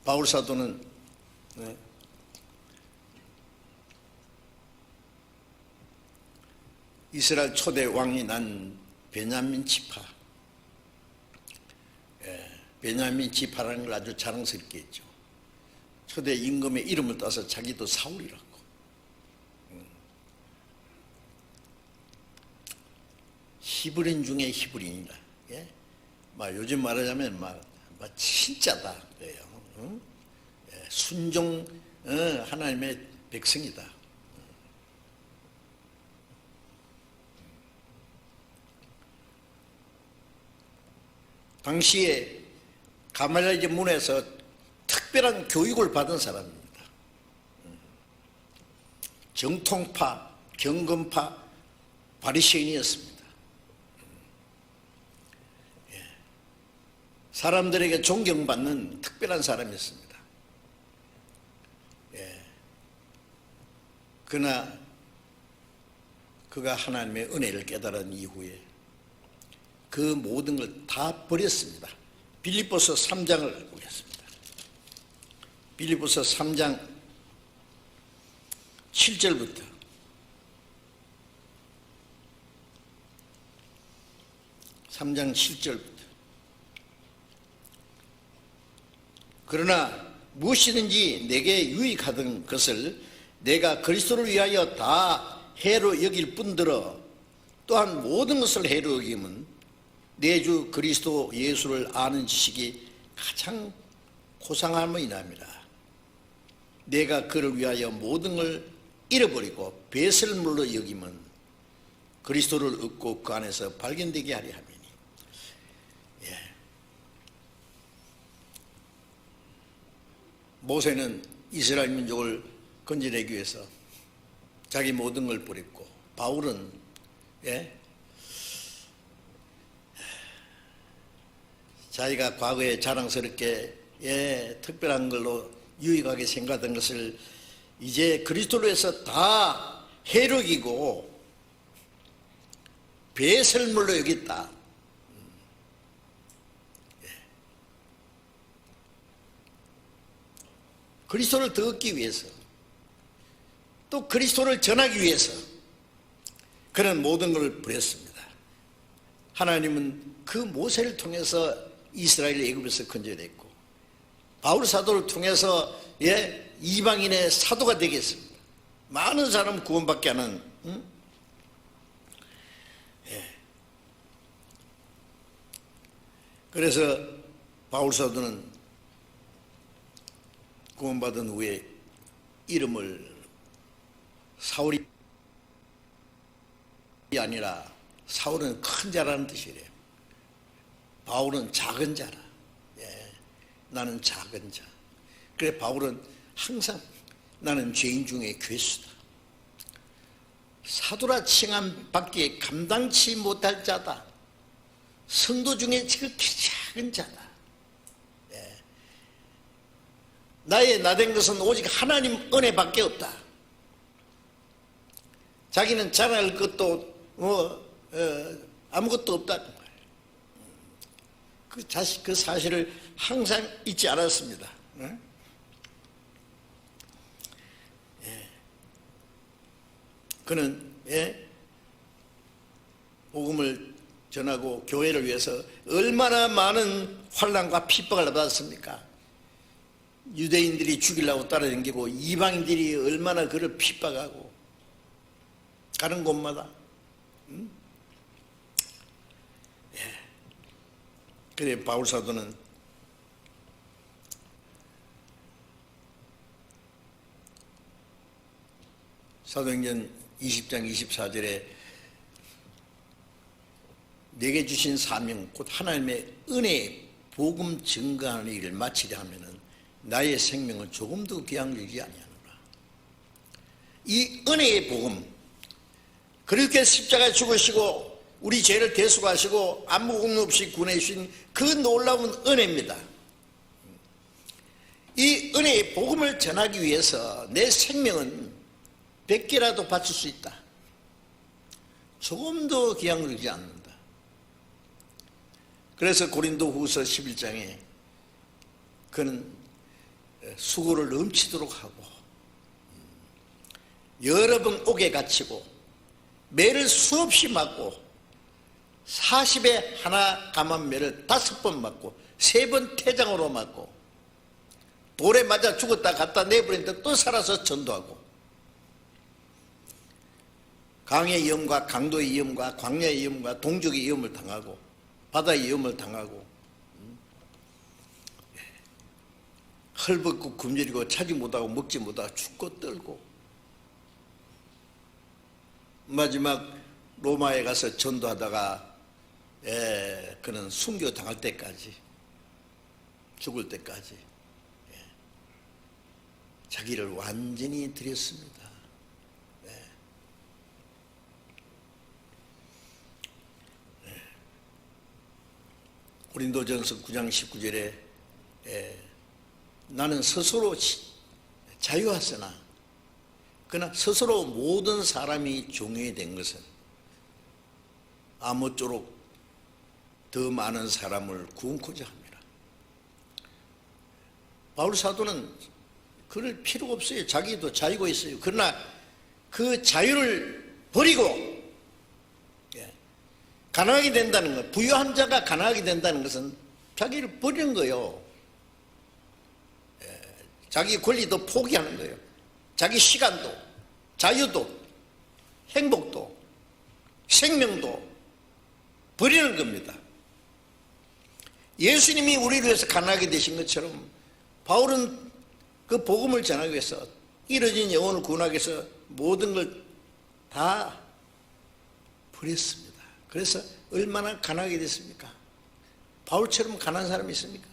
S1: 바울사도는 이스라엘 초대 왕이 난 베냐민 지파, 베냐민 지파라는 걸 아주 자랑스럽게 했죠. 초대 임금의 이름을 따서 자기도 사울이라고. 히브리인 중에 히브리인이다. 요즘 말하자면 진짜다 그래요. 순종 하나님의 백성이다. 당시에 가말리엘 문에서 특별한 교육을 받은 사람입니다. 정통파, 경건파, 바리새인이었습니다. 사람들에게 존경받는 특별한 사람이었습니다. 그러나 그가 하나님의 은혜를 깨달은 이후에 그 모든 걸 다 버렸습니다. 빌립보서 3장을 보겠습니다. 빌립보서 3장 7절부터 그러나 무엇이든지 내게 유익하던 것을 내가 그리스도를 위하여 다 해로 여길 뿐더러 또한 모든 것을 해로 여김은 내 주 그리스도 예수를 아는 지식이 가장 고상함을 인함이라. 내가 그를 위하여 모든 걸 잃어버리고 배설물로 여김은 그리스도를 얻고 그 안에서 발견되게 하려 함이니. 모세는 이스라엘 민족을 건져내기 위해서 자기 모든 걸 버렸고, 바울은 자기가 과거에 자랑스럽게 특별한 걸로 유익하게 생각하던 것을 이제 그리스도로 해서 다 해력이고 배설물로 여겼다. 그리스도를 더 얻기 위해서, 또 그리스도를 전하기 위해서 그런 모든 것을 버렸습니다. 하나님은 그 모세를 통해서 이스라엘을 애굽에서 건져냈고, 바울 사도를 통해서 이방인의 사도가 되겠습니다. 많은 사람 구원받게 하는. 그래서 바울 사도는 구원받은 후에 이름을 사울이 아니라, 사울은 큰 자라는 뜻이래요. 바울은 작은 자라. 나는 작은 자. 그래 바울은 항상 나는 죄인 중에 괴수다. 사도라 칭함 받기에 감당치 못할 자다. 성도 중에 지극히 작은 자다. 나의 나된 것은 오직 하나님 은혜밖에 없다. 자기는 자랑할 것도 아무것도 없다. 그 사실을 항상 잊지 않았습니다. 그는 복음을 전하고 교회를 위해서 얼마나 많은 환난과 핍박을 받았습니까? 유대인들이 죽이려고 따라다니고 이방인들이 얼마나 그를 핍박하고 가는 곳마다. 그래 바울 사도는 사도행전 20장 24절에 내게 주신 사명 곧 하나님의 은혜의 복음 증거하는 일을 마치려 하면은 나의 생명을 조금도 귀양 여기지 아니하노라. 이 은혜의 복음, 그렇게 십자가에 죽으시고 우리 죄를 대속하시고 아무 공로 없이 구원해 주신 그 놀라운 은혜입니다. 이 은혜의 복음을 전하기 위해서 내 생명은 100개라도 바칠 수 있다. 조금도 귀양 여기지 않는다. 그래서 고린도후서 11장에 그는 수고를 넘치도록 하고 여러 번 옥에 갇히고 매를 수없이 맞고 40에 하나 감한 매를 5번 맞고 3번 태장으로 맞고 돌에 맞아 죽었다 갖다 내버리는데 또 살아서 전도하고 강의 위험과 강도의 위험과 광야의 위험과 동족의 위험을 당하고 바다의 위험을 당하고 헐벗고 굶주리고 차지 못하고 먹지 못하고 죽고 떨고 마지막 로마에 가서 전도하다가 그는 순교당할 때까지 죽을 때까지 자기를 완전히 드렸습니다. 고린도전서 9장 19절에 나는 스스로 자유하으나 그러나 스스로 모든 사람이 종이 된 것은 아무쪼록 더 많은 사람을 구원코자 합니다. 바울 사도는 그럴 필요가 없어요. 자기도 자유가 있어요. 그러나 그 자유를 버리고 가난하게 된다는 것, 부유한 자가 가난하게 된다는 것은 자기를 버리는 거예요. 자기 권리도 포기하는 거예요. 자기 시간도, 자유도, 행복도, 생명도 버리는 겁니다. 예수님이 우리를 위해서 가난하게 되신 것처럼 바울은 그 복음을 전하기 위해서 이뤄진 영혼을 구원하기 위해서 모든 걸 다 버렸습니다. 그래서 얼마나 가난하게 됐습니까? 바울처럼 가난한 사람이 있습니까?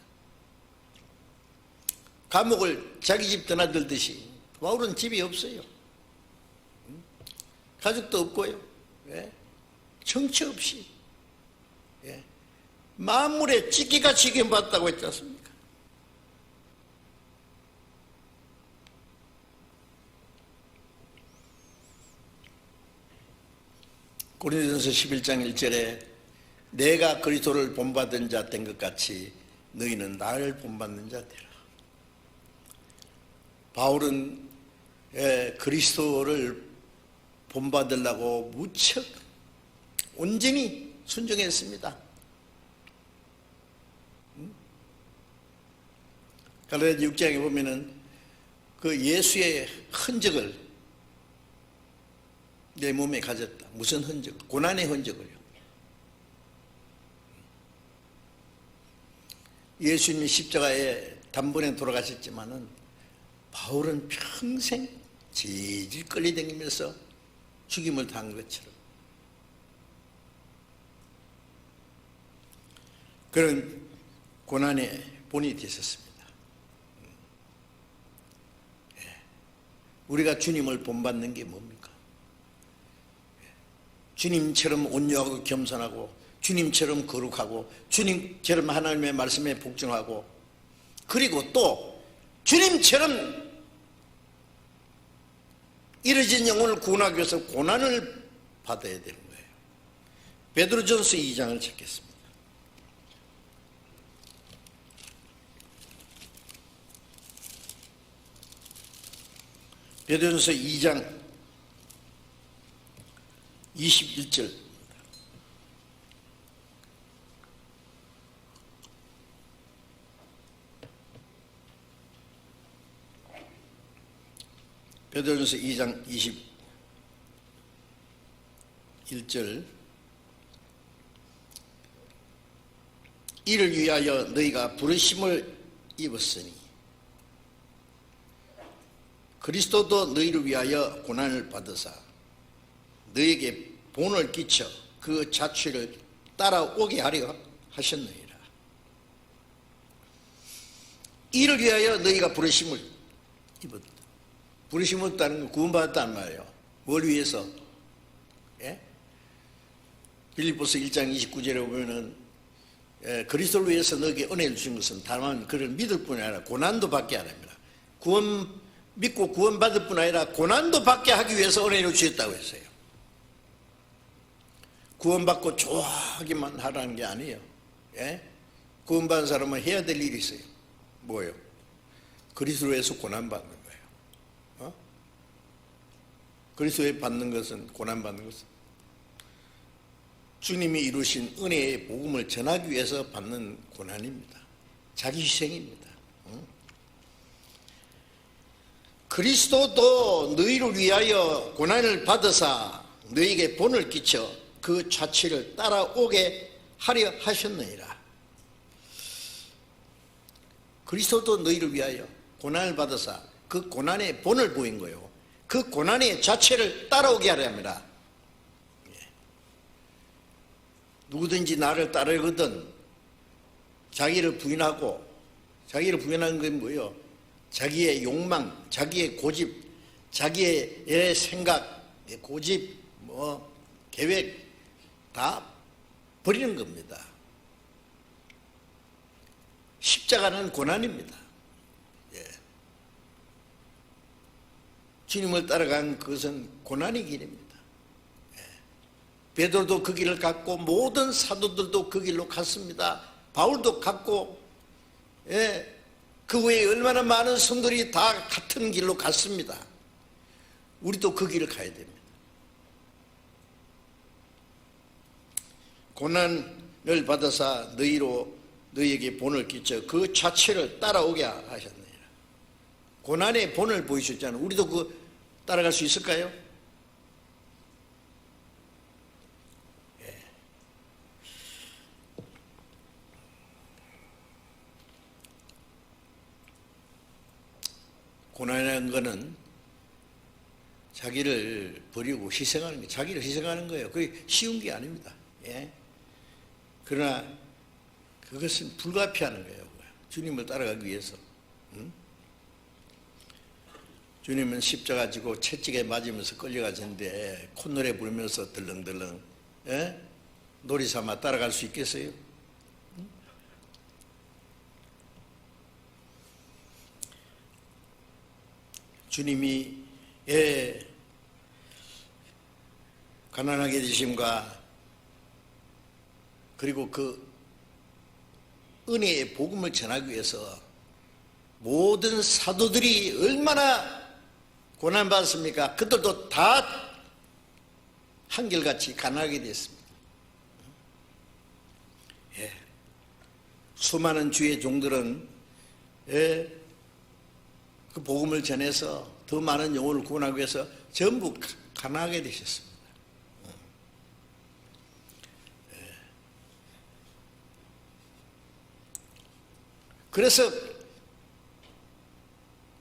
S1: 감옥을 자기 집 드나들듯이 바울은 집이 없어요. 가족도 없고요. 예? 정치 없이 예? 만물에 찢기같이 기름받았다고 했지 않습니까? 고린도전서 11장 1절에 내가 그리스도를 본받은 자 된 것 같이 너희는 나를 본받는 자 되라. 바울은 그리스도를 본받으려고 무척 온전히 순종했습니다. 갈라디아 6장에 보면은 그 예수의 흔적을 내 몸에 가졌다. 무슨 흔적? 고난의 흔적을요. 예수님이 십자가에 단번에 돌아가셨지만은 바울은 평생 질질 끌려다니면서 죽임을 당한 것처럼 그런 고난의 본이 되셨습니다. 우리가 주님을 본받는 게 뭡니까? 주님처럼 온유하고 겸손하고 주님처럼 거룩하고 주님처럼 하나님의 말씀에 복종하고 그리고 또 주님처럼 이뤄진 영혼을 구원하기 위해서 고난을 받아야 되는 거예요. 베드로전서 2장을 찾겠습니다. 베드로전서 2장 21절 베드로전서 2장 21절 이를 위하여 너희가 부르심을 입었으니 그리스도도 너희를 위하여 고난을 받으사 너희에게 본을 끼쳐 그 자취를 따라오게 하려 하셨느니라. 이를 위하여 너희가 부르심을 입었다. 부르심을 따는 건 구원받았다는 말이에요. 뭘 위해서? 예? 빌립보서 1장 29절에 보면은 그리스도를 위해서 너에게 은혜를 주신 것은 다만 그를 믿을 뿐이 아니라 고난도 받게 하랍니다. 믿고 구원받을 뿐 아니라 고난도 받게 하기 위해서 은혜를 주셨다고 했어요. 구원받고 좋아하기만 하라는 게 아니에요. 예? 구원받은 사람은 해야 될 일이 있어요. 뭐예요? 그리스도로 해서 고난받는 거예요. 어? 그리스도에 받는 것은, 고난받는 것은 주님이 이루신 은혜의 복음을 전하기 위해서 받는 고난입니다. 자기 희생입니다. 그리스도도 너희를 위하여 고난을 받으사 너희에게 본을 끼쳐 그 자취를 따라오게 하려 하셨느니라. 그리스도도 너희를 위하여 고난을 받으사 그 고난의 본을 보인 거예요. 그 고난의 자체를 따라오게 하려 합니다. 누구든지 나를 따르거든 자기를 부인하고, 자기를 부인하는 건 뭐예요? 자기의 욕망, 자기의 고집, 자기의 생각, 고집, 계획 다 버리는 겁니다. 십자가는 고난입니다. 예. 주님을 따라간 그것은 고난의 길입니다. 예. 베드로도 그 길을 갔고 모든 사도들도 그 길로 갔습니다. 바울도 갔고, 예. 그 외에 얼마나 많은 성도들이 다 같은 길로 갔습니다. 우리도 그 길을 가야 됩니다. 고난을 받아서 너희에게 본을 끼쳐 그 자체를 따라오게 하셨느니라. 고난의 본을 보이셨잖아요. 우리도 그 따라갈 수 있을까요? 예. 고난이라는 것은 자기를 버리고 희생하는 거예요. 자기를 희생하는 거예요. 그게 쉬운 게 아닙니다. 예. 그러나 그것은 불가피하는 거예요. 주님을 따라가기 위해서. 주님은 십자가 지고 채찍에 맞으면서 끌려가셨는데 콧노래 부르면서 들렁들렁 놀이삼아 따라갈 수 있겠어요? 주님이 가난하게 되심과 그리고 그 은혜의 복음을 전하기 위해서 모든 사도들이 얼마나 고난받았습니까? 그들도 다 한결같이 가난하게 됐습니다. 수많은 주의 종들은 그 복음을 전해서 더 많은 영혼을 구원하기 위해서 전부 가난하게 되셨습니다. 그래서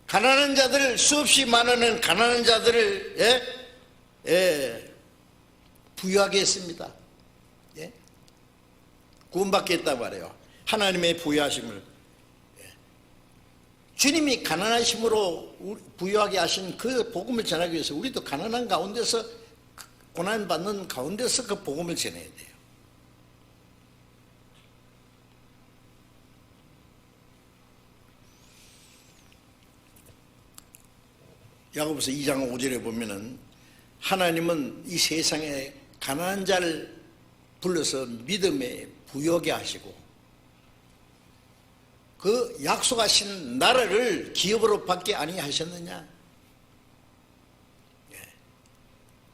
S1: 가난한 자들, 수없이 많은 가난한 자들을 부유하게 했습니다. 구원받게 했단 말이에요. 하나님의 부유하심을. 주님이 가난하심으로 부유하게 하신 그 복음을 전하기 위해서 우리도 가난한 가운데서, 고난받는 가운데서 그 복음을 전해야 돼요. 야고보서 2장 5절에 보면은 하나님은 이 세상에 가난한 자를 불러서 믿음에 부유하게 하시고 그 약속하신 나라를 기업으로 받게 아니하셨느냐?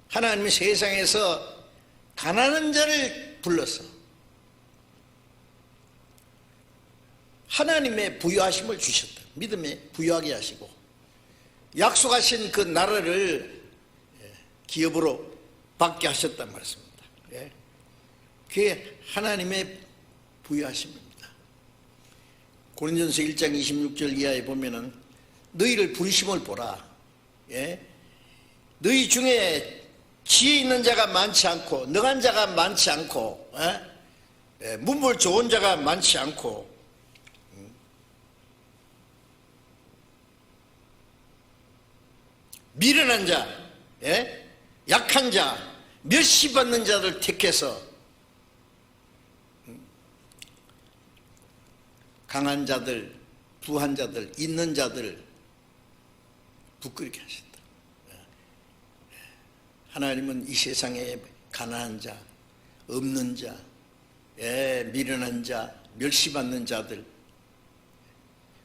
S1: 하나님이 세상에서 가난한 자를 불러서 하나님의 부유하심을 주셨다. 믿음에 부유하게 하시고 약속하신 그 나라를 기업으로 받게 하셨단 말씀입니다. 그게 하나님의 부유하심입니다. 고린도전서 1장 26절 이하에 보면은 너희를 부르심을 보라. 너희 중에 지혜 있는 자가 많지 않고 능한 자가 많지 않고 문벌 좋은 자가 많지 않고 미련한 자, 약한 자, 멸시받는 자를 택해서 강한 자들, 부한 자들, 있는 자들 부끄럽게 하신다. 하나님은 이 세상에 가난한 자, 없는 자, 미련한 자, 멸시받는 자들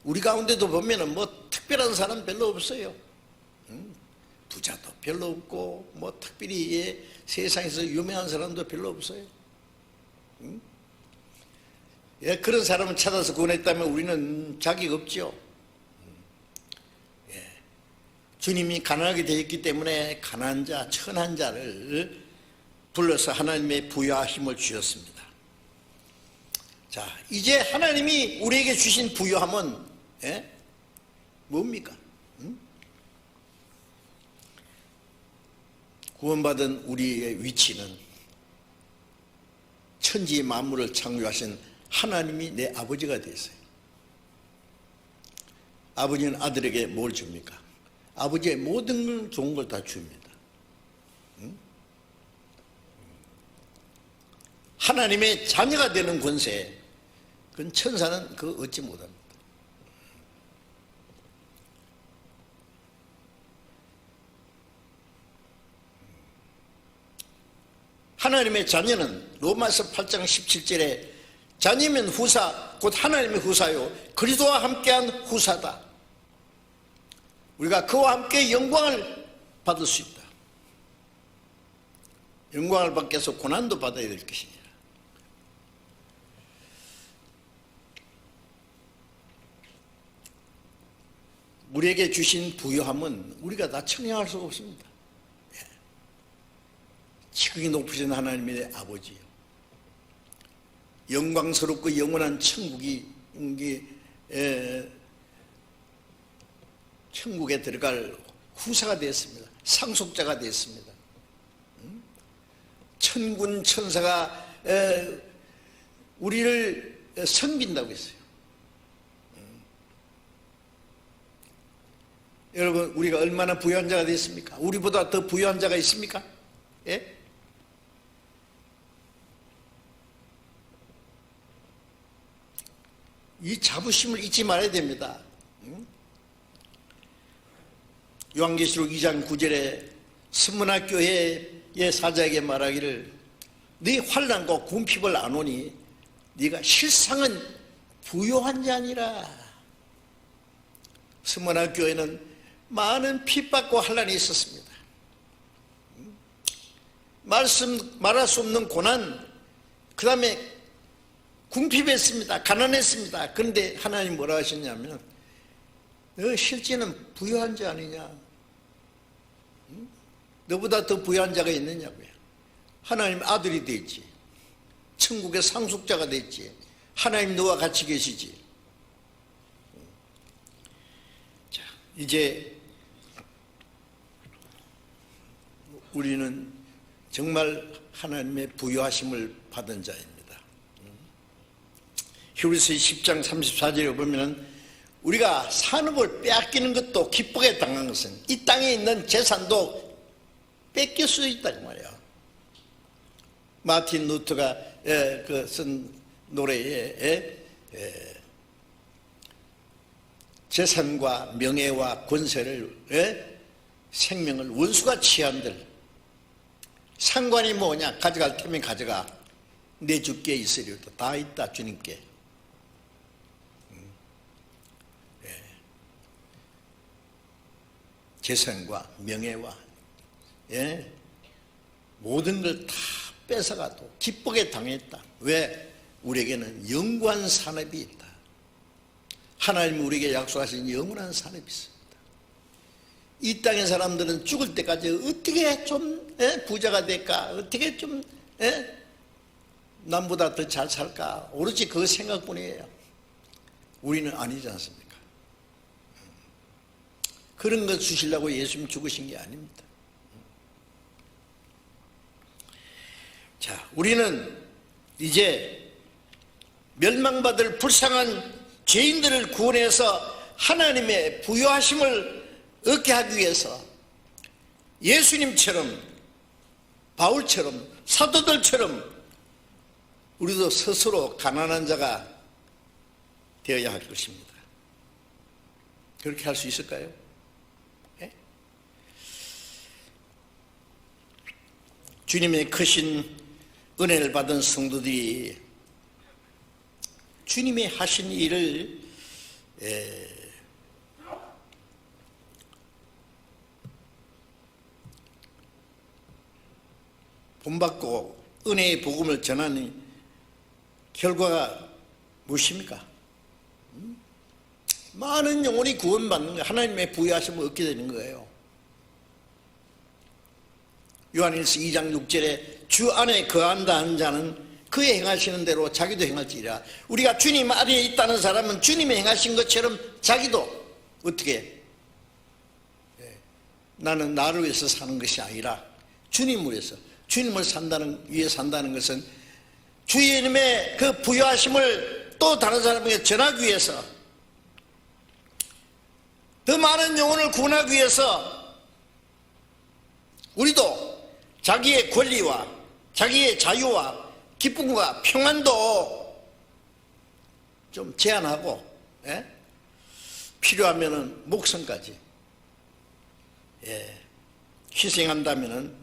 S1: 우리 가운데도 보면은 뭐 특별한 사람 별로 없어요. 부자도 별로 없고 뭐 특별히 세상에서 유명한 사람도 별로 없어요. 그런 사람을 찾아서 구원했다면 우리는 자격 없죠. 주님이 가난하게 되었기 때문에 가난한 자, 천한 자를 불러서 하나님의 부유하심을 주셨습니다. 자, 이제 하나님이 우리에게 주신 부유함은 뭡니까? 구원받은 우리의 위치는 천지 만물을 창조하신 하나님이 내 아버지가 됐어요. 아버지는 아들에게 뭘 줍니까? 아버지의 모든 걸 좋은 걸 다 줍니다. 하나님의 자녀가 되는 권세, 그건 천사는 그거 얻지 못합니다. 하나님의 자녀는 로마서 8장 17절에 자녀면 후사, 곧 하나님의 후사요 그리스도와 함께한 후사다. 우리가 그와 함께 영광을 받을 수 있다. 영광을 받기 위해서 고난도 받아야 될 것이니라. 우리에게 주신 부유함은 우리가 다 청량할 수가 없습니다. 지극히 높으신 하나님의 내 아버지요, 영광스럽고 영원한 천국에 들어갈 후사가 되었습니다. 상속자가 되었습니다. 천군 천사가 우리를 섬긴다고 했어요. 여러분, 우리가 얼마나 부유한 자가 됐습니까? 우리보다 더 부유한 자가 있습니까? 예? 이 자부심을 잊지 말아야 됩니다. 요한계시록 2장 9절에 스무나 교회의 사자에게 말하기를 네 환난과 궁핍을 아노니 네가 실상은 부요한 자니라. 스무나 교회는 많은 핍박과 환난이 있었습니다. 말할 수 없는 고난, 그 다음에 궁핍했습니다. 가난했습니다. 그런데 하나님 뭐라 하셨냐면 너 실제는 부유한 자 아니냐? 너보다 더 부유한 자가 있느냐고요. 하나님 아들이 됐지. 천국의 상속자가 됐지. 하나님 너와 같이 계시지. 자, 이제 우리는 정말 하나님의 부유하심을 받은 자입니다. 히브리서 10장 34절에 보면 우리가 산업을 빼앗기는 것도 기쁘게 당한 것은 이 땅에 있는 재산도 뺏길 수 있다고 말이야. 마틴 루터가 쓴 노래에 재산과 명예와 권세를 생명을 원수가 취한들 상관이 뭐냐? 가져갈 테면 가져가. 내 주께 있으리로다. 다 있다 주님께. 재산과 명예와 모든 걸 다 뺏어가도 기쁘게 당했다. 왜? 우리에게는 영원한 산업이 있다. 하나님이 우리에게 약속하신 영원한 산업이 있습니다. 이 땅의 사람들은 죽을 때까지 어떻게 좀 부자가 될까? 어떻게 좀 남보다 더 잘 살까? 오로지 그 생각뿐이에요. 우리는 아니지 않습니까? 그런 것 주시려고 예수님 죽으신 게 아닙니다. 자, 우리는 이제 멸망받을 불쌍한 죄인들을 구원해서 하나님의 부유하심을 얻게 하기 위해서 예수님처럼, 바울처럼, 사도들처럼 우리도 스스로 가난한 자가 되어야 할 것입니다. 그렇게 할 수 있을까요? 예? 주님의 크신 은혜를 받은 성도들이 주님이 하신 일을 본받고 은혜의 복음을 전하니 결과가 무엇입니까? 많은 영혼이 구원받는 거예요. 하나님의 부유하심을 얻게 되는 거예요. 요한일서 2장 6절에 주 안에 거한다 하는 자는 그의 행하시는 대로 자기도 행할지라. 우리가 주님 안에 있다는 사람은 주님이 행하신 것처럼 자기도 어떻게 나는 나를 위해서 사는 것이 아니라 주님을 위해서, 주님을 위해 산다는 것은 주님의 그 부유하심을 또 다른 사람에게 전하기 위해서, 더 많은 영혼을 구원하기 위해서 우리도 자기의 권리와 자기의 자유와 기쁨과 평안도 좀 제한하고 필요하면은 목숨까지 희생한다면은,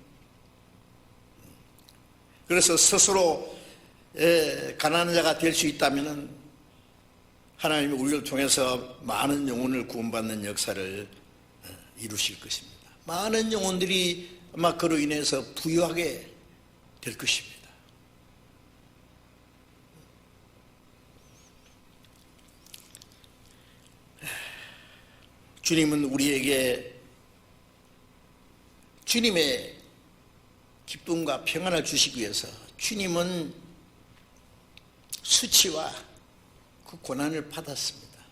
S1: 그래서 스스로 가난한 자가 될 수 있다면은 하나님이 우리를 통해서 많은 영혼을 구원받는 역사를 이루실 것입니다. 많은 영혼들이 아마 그로 인해서 부유하게 될 것입니다. 주님은 우리에게 주님의 기쁨과 평안을 주시기 위해서 주님은 수치와 그 고난을 받았습니다.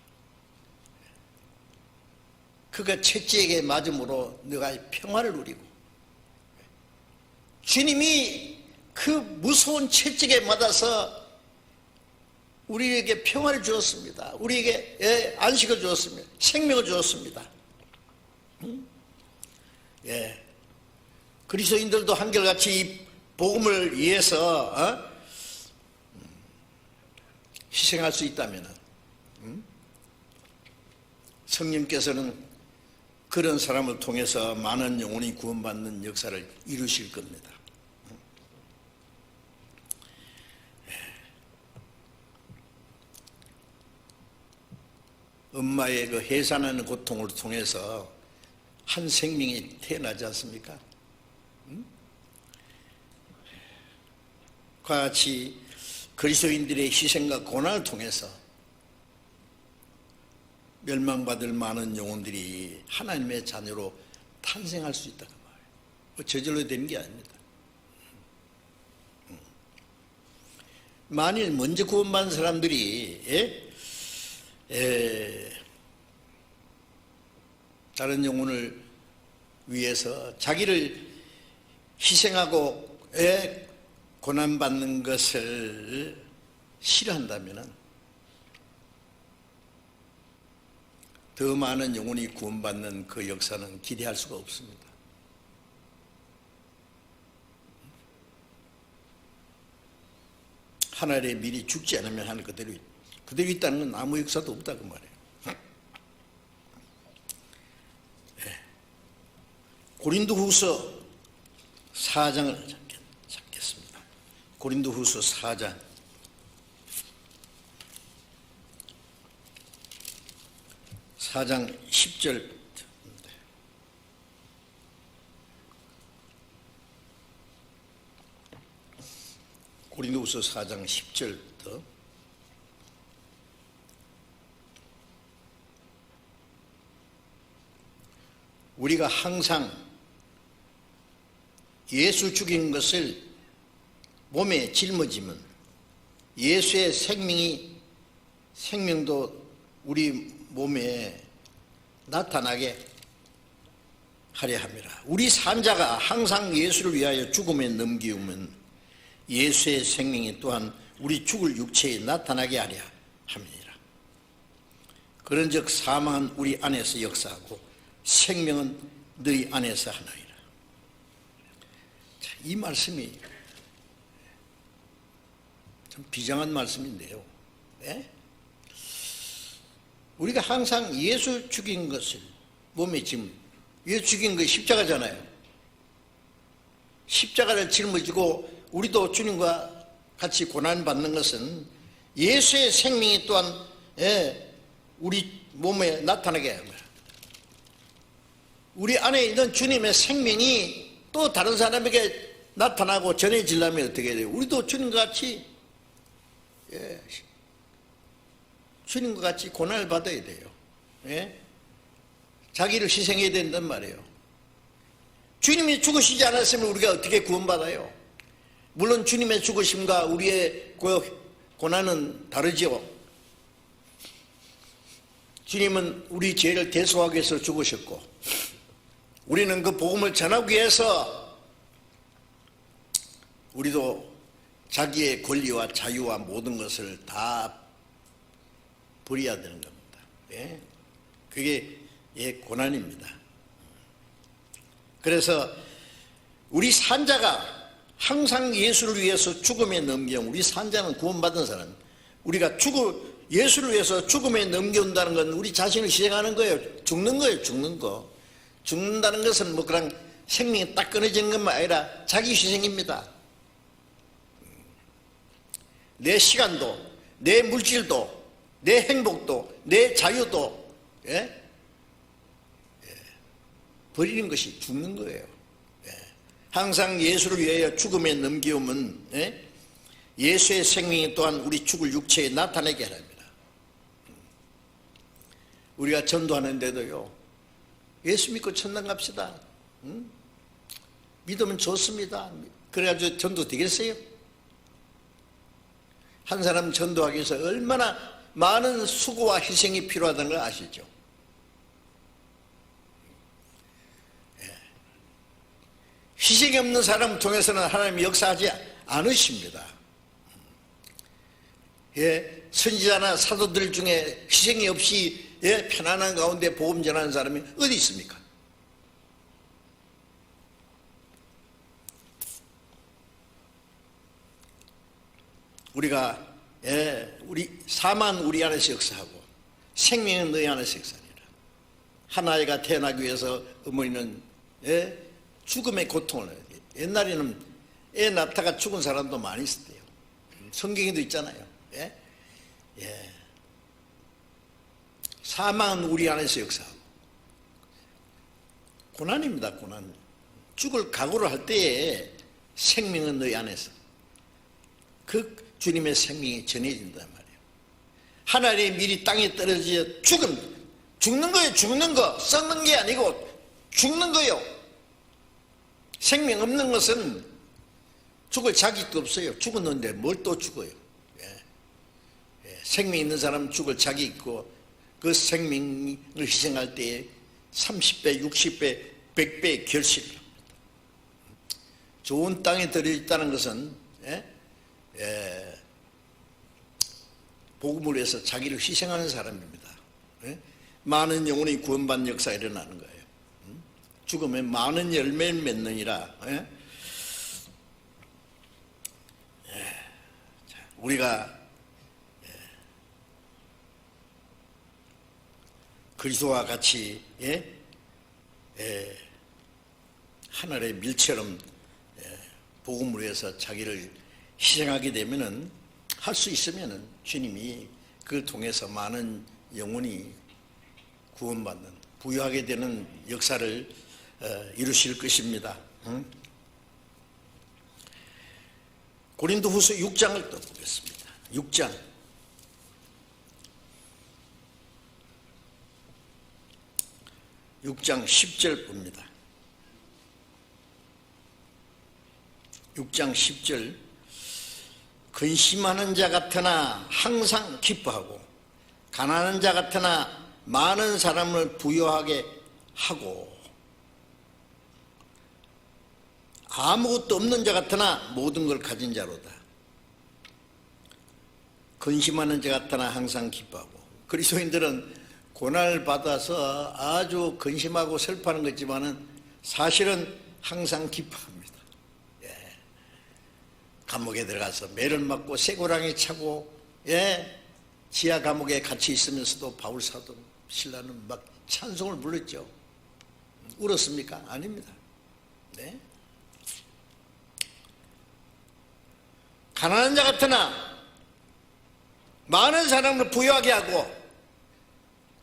S1: 그가 채찍에 맞음으로 너가 평화를 누리고, 주님이 그 무서운 채찍에 맞아서 우리에게 평화를 주었습니다. 우리에게 안식을 주었습니다. 생명을 주었습니다. 예. 그리스도인들도 한결같이 이 복음을 위해서 희생할 수 있다면 성령께서는 그런 사람을 통해서 많은 영혼이 구원받는 역사를 이루실 겁니다. 엄마의 그 해산하는 고통을 통해서 한 생명이 태어나지 않습니까? 그와 같이 그리스도인들의 희생과 고난을 통해서 멸망받을 많은 영혼들이 하나님의 자녀로 탄생할 수 있다고 말해요. 저절로 되는 게 아닙니다. 만일 먼저 구원받은 사람들이 다른 영혼을 위해서 자기를 희생하고 고난받는 것을 싫어한다면 더 많은 영혼이 구원받는 그 역사는 기대할 수가 없습니다. 하늘에 미리 죽지 않으면 하늘 그대로 있다는 건 아무 역사도 없다고 말해요. 고린도후서 4장을 찾겠습니다. 고린도후서 4장 10절. 고린도후서 4장 10절부터 우리가 항상 예수 죽인 것을 몸에 짊어지면 예수의 생명도 우리 몸에 나타나게 하려 함이라. 우리 산자가 항상 예수를 위하여 죽음에 넘기우면 예수의 생명이 또한 우리 죽을 육체에 나타나게 하려 함이니라. 그런즉 사망은 우리 안에서 역사하고 생명은 너희 안에서 하나이라. 이 말씀이 좀 비장한 말씀인데요. 우리가 항상 예수 죽인 것을 몸에 예수 죽인 것이 십자가잖아요. 십자가를 짊어지고 우리도 주님과 같이 고난받는 것은 예수의 생명이 또한 우리 몸에 나타나게 합니다. 우리 안에 있는 주님의 생명이 또 다른 사람에게 나타나고 전해지려면 어떻게 돼요? 우리도 주님과 같이 주님과 같이 고난을 받아야 돼요. 자기를 희생해야 된단 말이에요. 주님이 죽으시지 않았으면 우리가 어떻게 구원받아요? 물론 주님의 죽으심과 우리의 고난은 다르죠. 주님은 우리 죄를 대속하기 위해서 죽으셨고 우리는 그 복음을 전하기 위해서 우리도 자기의 권리와 자유와 모든 것을 다 버려야 되는 겁니다. 그게 고난입니다. 그래서 우리 산자가 항상 예수를 위해서 죽음에 넘겨, 우리 산자는 구원받은 사람, 우리가 예수를 위해서 죽음에 넘겨온다는 건 우리 자신을 희생하는 거예요. 죽는 거예요. 죽는 거. 죽는다는 것은 뭐 그냥 생명이 딱 끊어지는 것만 아니라 자기 희생입니다. 내 시간도, 내 물질도, 내 행복도, 내 자유도 버리는 것이 죽는 거예요. 항상 예수를 위하여 죽음에 넘겨오면 예수의 생명이 또한 우리 죽을 육체에 나타내게 합니다. 우리가 전도하는데도요, 예수 믿고 천당 갑시다. 믿으면 좋습니다. 그래가지고 전도 되겠어요? 한 사람 전도하기 위해서 얼마나 많은 수고와 희생이 필요하다는 걸 아시죠? 희생이 없는 사람을 통해서는 하나님이 역사하지 않으십니다. 선지자나 사도들 중에 희생이 없이 편안한 가운데 복음 전하는 사람이 어디 있습니까? 우리가 우리 사만 우리 안에서 역사하고 생명은 너희 안에서 역사하니라. 한 아이가 태어나기 위해서 어머니는 죽음의 고통을, 옛날에는 애 낳다가 죽은 사람도 많이 있었대요. 성경에도 있잖아요. 사망은 우리 안에서 역사하고 고난입니다. 고난. 죽을 각오를 할 때에 생명은 너희 안에서, 그 주님의 생명이 전해진단 말이에요. 하나님의 밀이 땅에 떨어져 죽는 거예요. 죽는 거, 썩는 게 아니고 죽는 거예요. 생명 없는 것은 죽을 자격도 없어요. 죽었는데 뭘 또 죽어요. 생명 있는 사람은 죽을 자격이 있고, 그 생명을 희생할 때에 30배, 60배, 100배의 결실을 합니다. 좋은 땅에 들어있다는 것은 복음을 위해서 자기를 희생하는 사람입니다. 많은 영혼이 구원받는 역사가 일어나는 거예요. 죽음에 많은 열매를 맺느니라. 우리가 그리스도와 같이 하늘의 밀처럼 복음을 위해서 자기를 희생하게 되면은, 할 수 있으면은 주님이 그걸 통해서 많은 영혼이 구원받는, 부유하게 되는 역사를 이루실 것입니다. 고린도후서 6장을 또 보겠습니다. 6장 10절 봅니다. 6장 10절. 근심하는 자 같으나 항상 기뻐하고, 가난한 자 같으나 많은 사람을 부유하게 하고, 아무것도 없는 자 같으나 모든 걸 가진 자로다. 근심하는 자 같으나 항상 기뻐하고. 그리스도인들은 고난을 받아서 아주 근심하고 슬퍼하는 거지만은 사실은 항상 기뻐합니다. 감옥에 들어가서 매를 맞고 쇠고랑에 차고 지하 감옥에 같이 있으면서도 바울 사도 신라는 막 찬송을 불렀죠. 울었습니까? 아닙니다. 가난한 자 같으나 많은 사람을 부유하게 하고,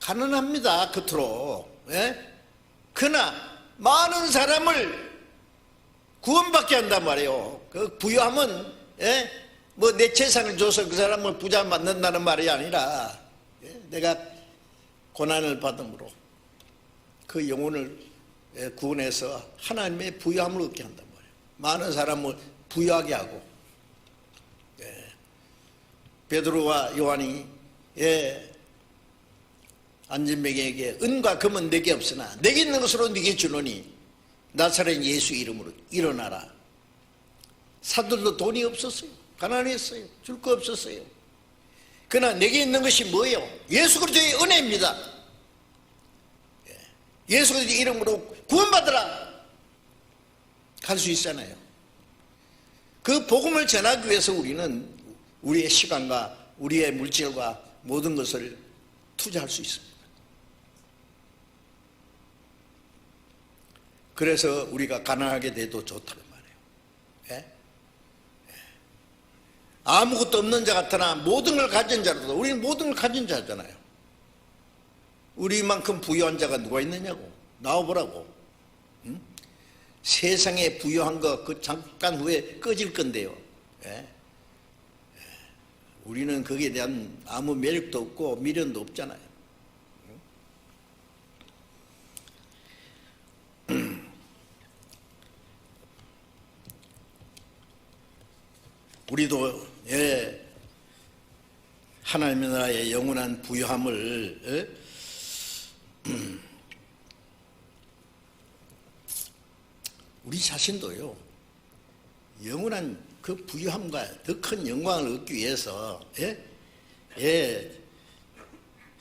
S1: 가난합니다. 겉으로. 그러나 많은 사람을 구원받게 한단 말이에요. 그 부유함은 뭐 내 재산을 줘서 그 사람을 부자 만든다는 말이 아니라, 내가 고난을 받음으로 그 영혼을 구원해서 하나님의 부유함을 얻게 한단 말이에요. 많은 사람을 부유하게 하고. 베드로와 요한이 안진뱅이에게 은과 금은 내게 없으나 내게 있는 것으로 네게 주노니 나사렛 예수 이름으로 일어나라. 사들도 돈이 없었어요. 가난했어요. 줄 거 없었어요. 그러나 내게 있는 것이 뭐예요? 예수 그리스도의 은혜입니다. 예수 그리스도의 이름으로 구원받으라. 갈 수 있잖아요. 그 복음을 전하기 위해서 우리는 우리의 시간과 우리의 물질과 모든 것을 투자할 수 있습니다. 그래서 우리가 가난하게 돼도 좋다는 말이에요. 아무것도 없는 자 같으나 모든 걸 가진 자로도, 우리는 모든 걸 가진 자잖아요. 우리만큼 부유한 자가 누가 있느냐고. 나와보라고. 세상에 부유한 거 그 잠깐 후에 꺼질 건데요. 우리는 거기에 대한 아무 매력도 없고 미련도 없잖아요. 우리도 하나님의 나라의 영원한 부유함을 우리 자신도요, 영원한 그 부유함과 더 큰 영광을 얻기 위해서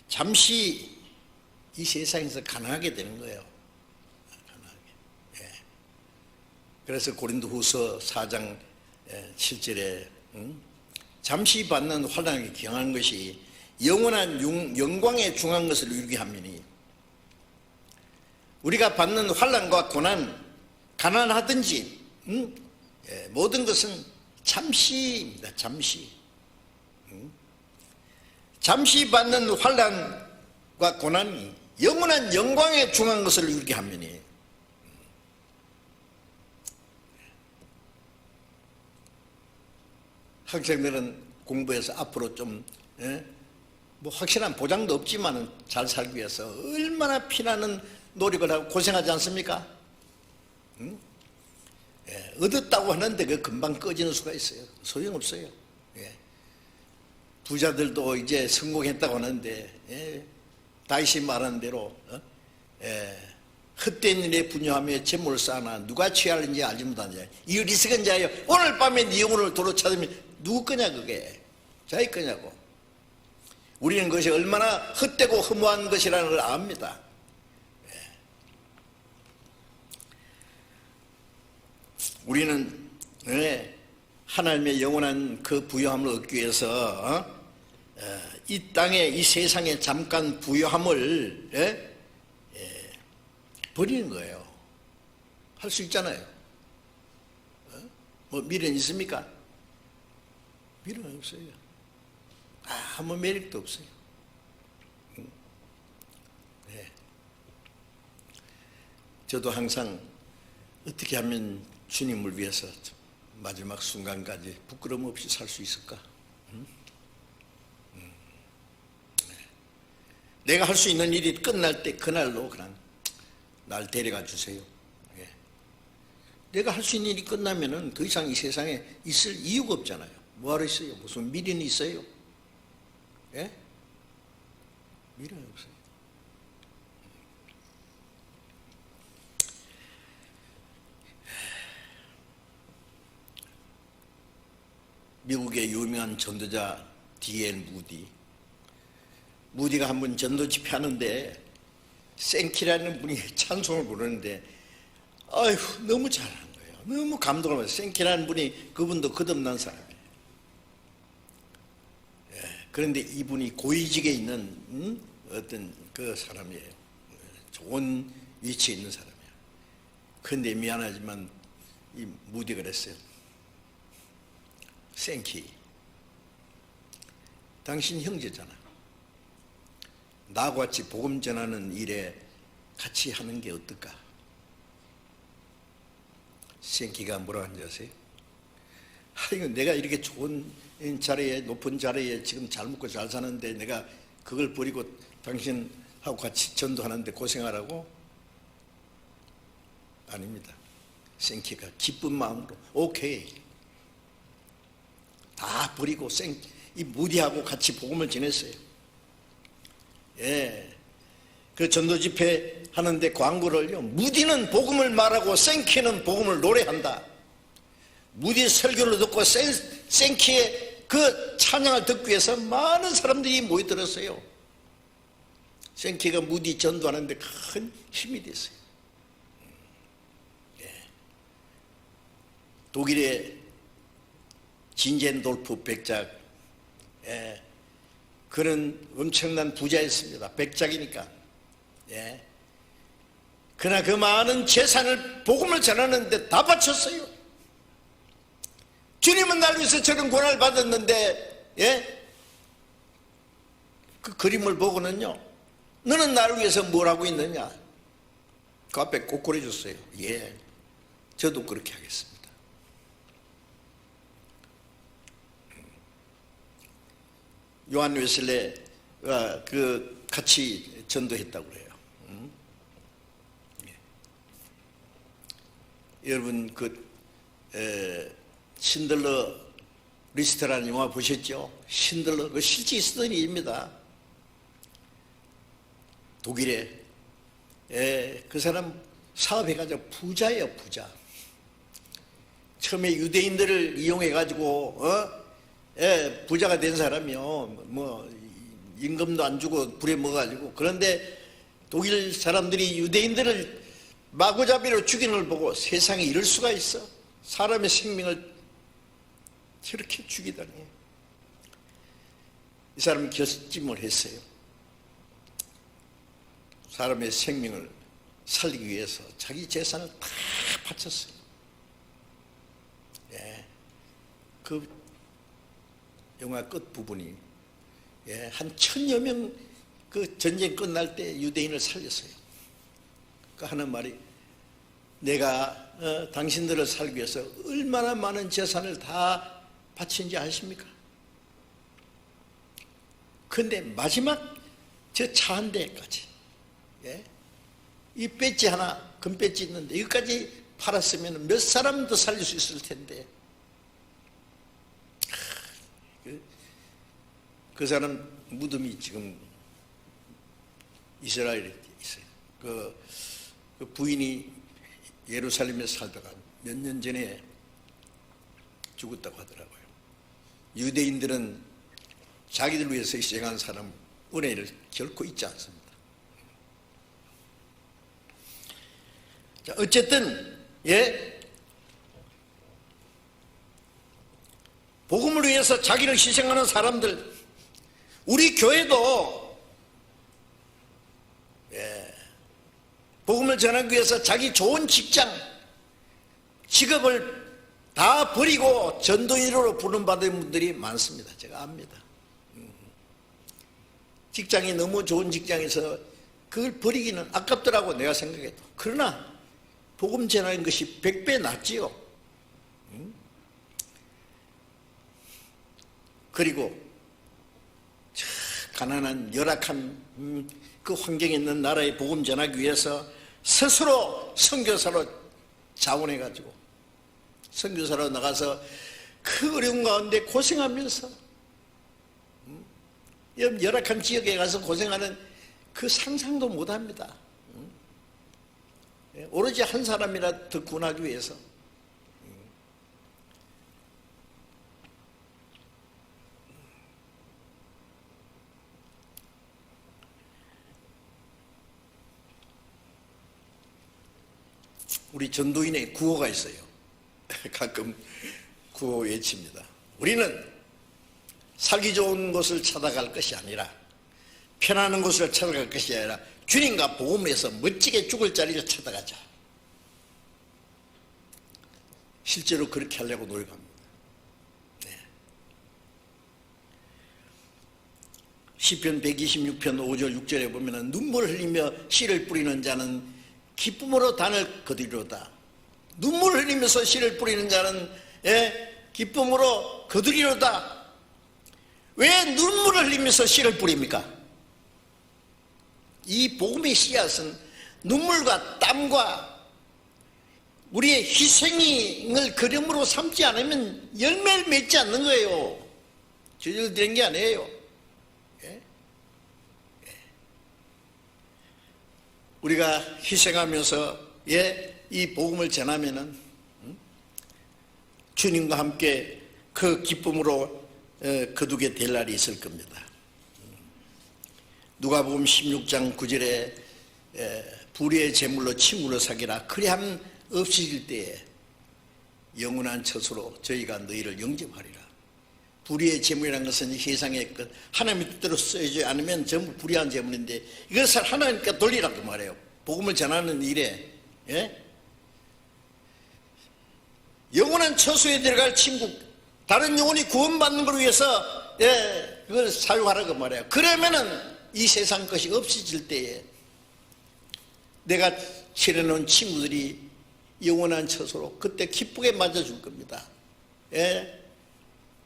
S1: 잠시 이 세상에서 가난하게 되는 거예요. 가난하게. 그래서 고린도후서 4장 7절에 잠시 받는 환난에 경한 것이 영원한 영광에 중한 것을 이루게 하미니, 우리가 받는 환난과 고난, 가난하든지 모든 것은 잠시입니다. 잠시 받는 환난과 고난이 영원한 영광에 중한 것을 이루게 하미니, 학생들은 공부해서 앞으로 좀 뭐 확실한 보장도 없지만 잘 살기 위해서 얼마나 피나는 노력을 하고 고생하지 않습니까? 얻었다고 하는데 그 금방 꺼지는 수가 있어요. 소용없어요. 부자들도 이제 성공했다고 하는데 다윗이 말하는 대로 헛된 일에 분유하며 재물을 쌓아나 누가 취하는지 알지 못하느냐. 이 어리석은 자여, 오늘 밤에 네 영혼을 도로 찾으면 누구 거냐 그게? 자기 거냐고. 우리는 그것이 얼마나 헛되고 허무한 것이라는 걸 압니다. 우리는 하나님의 영원한 그 부요함을 얻기 위해서 이 땅에, 이 세상에 잠깐 부요함을 버리는 거예요. 할 수 있잖아요. 뭐 미련 있습니까? 미련 없어요. 아무 매력도 없어요. 저도 항상 어떻게 하면 주님을 위해서 마지막 순간까지 부끄러움 없이 살 수 있을까? 내가 할 수 있는 일이 끝날 때 그날로 그냥 날 데려가 주세요. 내가 할 수 있는 일이 끝나면은 더 이상 이 세상에 있을 이유가 없잖아요. 뭐하러 있어요? 무슨 미련이 있어요? 미련이 없어요. 미국의 유명한 전도자 D.L. 무디가 한 번 전도 집회하는데 생키라는 분이 찬송을 부르는데 아휴 너무 잘하는 거예요. 너무 감동을 받아요. 생키라는 분이, 그분도 거듭난 사람이에요. 그런데 이분이 고위직에 있는 어떤 그 사람이에요. 좋은 위치에 있는 사람이에요. 그런데 미안하지만 이 무디가 그랬어요. 생키, 당신 형제잖아. 나하고 같이 복음 전하는 일에 같이 하는 게 어떨까? 생키가 뭐라고 하는지 아세요? 이거 내가 이렇게 좋은 자리에, 높은 자리에 지금 잘 먹고 잘 사는데 내가 그걸 버리고 당신하고 같이 전도하는데 고생하라고? 아닙니다. 생키가 기쁜 마음으로 오케이 다 버리고 이 무디하고 같이 복음을 전했어요. 그 전도 집회 하는데 광고를요, 무디는 복음을 말하고 생키는 복음을 노래한다. 무디 설교를 듣고 생키의 그 찬양을 듣기 위해서 많은 사람들이 모여들었어요. 생키가 무디 전도하는데 큰 힘이 됐어요. 독일의 진젠돌프 백작, 그는 엄청난 부자였습니다. 백작이니까. 그러나 그 많은 재산을 복음을 전하는데 다 바쳤어요. 주님은 날 위해서 저런 고난을 받았는데, 그 그림을 보고는요, 너는 나를 위해서 뭘 하고 있느냐? 그 앞에 꼬꾸려 줬어요. 저도 그렇게 하겠습니다. 요한 웨슬레가 그 같이 전도했다고 그래요. 여러분 신들러 리스트라는 영화 보셨죠? 신들러, 그 실제 있었던 일입니다. 독일에 그 사람 사업해가지고 부자예요, 부자. 처음에 유대인들을 이용해가지고 부자가 된 사람이요. 뭐 임금도 안 주고 부려먹어가지고. 그런데 독일 사람들이 유대인들을 마구잡이로 죽이는 걸 보고 세상에 이럴 수가 있어? 사람의 생명을 저렇게 죽이다니. 이 사람은 결심을 했어요. 사람의 생명을 살리기 위해서 자기 재산을 다 바쳤어요. 예, 그 영화 끝부분이 한 1000여 명 그 전쟁 끝날 때 유대인을 살렸어요. 그 하는 말이, 내가 당신들을 살기 위해서 얼마나 많은 재산을 다 바친지 아십니까? 근데 마지막 저 차 한 대까지, 이 배지 하나, 금 배지 있는데 이것까지 팔았으면 몇 사람 더 살릴 수 있을 텐데, 그 사람 무덤이 지금 이스라엘에 있어요. 그 부인이 예루살렘에 살다가 몇 년 전에 죽었다고 하더라고요. 유대인들은 자기들 위해서 희생한 사람 은혜를 결코 잊지 않습니다. 자, 어쨌든 복음을 위해서 자기를 희생하는 사람들, 우리 교회도 복음을 전하기 위해서 자기 좋은 직장, 직업을 다 버리고 전도인으로 부름받은 분들이 많습니다. 제가 압니다. 직장이 너무 좋은 직장에서 그걸 버리기는 아깝더라고 내가 생각해도. 그러나 복음 전하는 것이 100배 낫지요. 그리고 가난한 열악한 그 환경에 있는 나라에 복음 전하기 위해서 스스로 선교사로 자원해가지고 선교사로 나가서 그 어려운 가운데 고생하면서 열악한 지역에 가서 고생하는 그 상상도 못합니다. 오로지 한 사람이라 더 구원하기 위해서. 우리 전도인의 구호가 있어요. 가끔 구호 외칩니다. 우리는 살기 좋은 곳을 찾아갈 것이 아니라, 편안한 곳을 찾아갈 것이 아니라 주님과 복음에서 멋지게 죽을 자리를 찾아가자. 실제로 그렇게 하려고 노력합니다. 시편 126편 5절 6절에 보면, 눈물을 흘리며 씨를 뿌리는 자는 기쁨으로 단을 거두리로다. 눈물을 흘리면서 씨를 뿌리는 자는 기쁨으로 거두리로다. 왜 눈물을 흘리면서 씨를 뿌립니까? 이 복음의 씨앗은 눈물과 땀과 우리의 희생을 그림으로 삼지 않으면 열매를 맺지 않는 거예요. 저절된 게 아니에요. 우리가 희생하면서 이 복음을 전하면은 주님과 함께 그 기쁨으로 거두게 될 날이 있을 겁니다. 누가복음 16장 9절에 불의의 제물로 친구를 사귀라. 그리함 없으실 때에 영원한 처소로 저희가 너희를 영접하리라. 불의의 제물이라는 것은 세상의 것, 하나님의 뜻대로 쓰여지지 않으면 전부 불의한 제물인데 이것을 하나님께 돌리라고 말해요. 복음을 전하는 일에 영원한 처소에 들어갈 친구, 다른 영혼이 구원받는 걸 위해서 그걸 사용하라고 말해요. 그러면은 이 세상 것이 없어질 때에 내가 치러놓은 친구들이 영원한 처소로 그때 기쁘게 맞아줄 겁니다.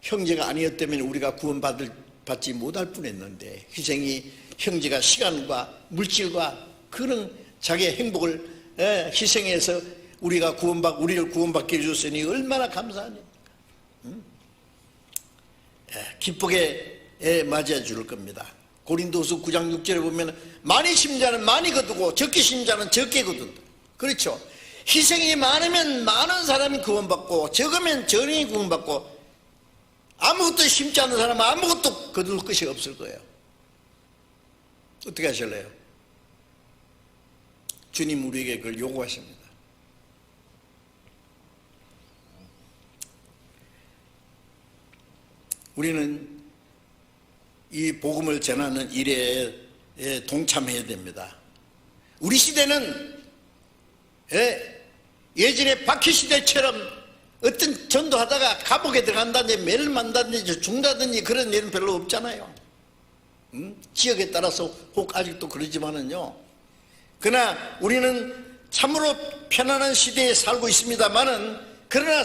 S1: 형제가 아니었다면 우리가 구원받지 못할 뻔했는데, 희생이 형제가 시간과 물질과 그런 자기의 행복을 희생해서 우리를 구원받게 해줬으니 얼마나 감사하니까. 기쁘게 맞아줄 겁니다. 고린도서 9장 6절에 보면 많이 심은 자는 많이 거두고 적게 심은 자는 적게 거둔다. 그렇죠. 희생이 많으면 많은 사람이 구원받고 적으면 적이 구원받고, 아무것도 심지 않는 사람은 아무것도 거둘 것이 없을 거예요. 어떻게 하실래요? 주님 우리에게 그걸 요구하십니다. 우리는 이 복음을 전하는 일에 동참해야 됩니다. 우리 시대는 예전에 박희 시대처럼 어떤 전도하다가 감옥에 들어간다든지 매를 만다든지 죽는다든지 그런 일은 별로 없잖아요. 지역에 따라서 혹 아직도 그러지만은요. 그러나 우리는 참으로 편안한 시대에 살고 있습니다만은 그러나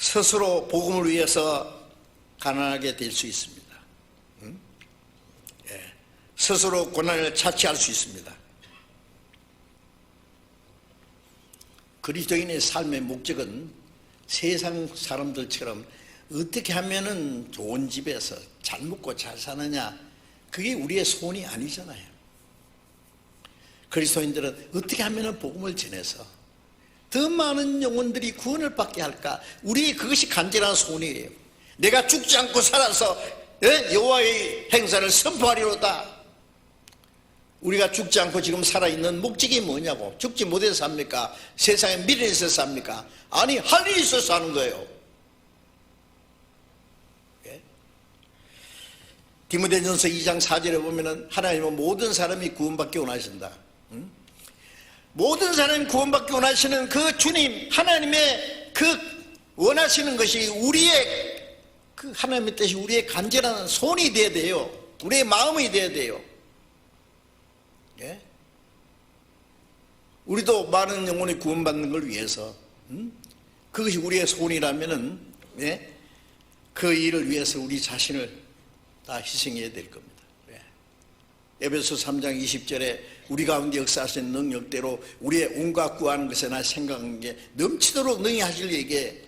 S1: 스스로 복음을 위해서 가난하게 될 수 있습니다. 스스로 고난을 자취할 수 있습니다. 그리스도인의 삶의 목적은 세상 사람들처럼 어떻게 하면은 좋은 집에서 잘 먹고 잘 사느냐, 그게 우리의 소원이 아니잖아요. 그리스도인들은 어떻게 하면은 복음을 전해서 더 많은 영혼들이 구원을 받게 할까, 우리의 그것이 간절한 소원이에요. 내가 죽지 않고 살아서 여호와의 행사를 선포하리로다. 우리가 죽지 않고 지금 살아있는 목적이 뭐냐고. 죽지 못해서 삽니까? 세상에 미련이 있어서 삽니까? 아니, 할 일이 있어서 하는 거예요. 디모데전서 2장 4절에 보면은 하나님은 모든 사람이 구원받기 원하신다. 모든 사람이 구원받기 원하시는 그 주님 하나님의 그 원하시는 것이 우리의 그 하나님의 뜻이 우리의 간절한 손이 되어야 돼요. 우리의 마음이 되어야 돼요. 우리도 많은 영혼이 구원받는 걸 위해서 그것이 우리의 소원이라면은 그 일을 위해서 우리 자신을 다 희생해야 될 겁니다. 에베소 3장 20절에 우리 가운데 역사하신 능력대로 우리의 온갖 구하는 것에나 생각하는 게 넘치도록 능히 하실 얘기에,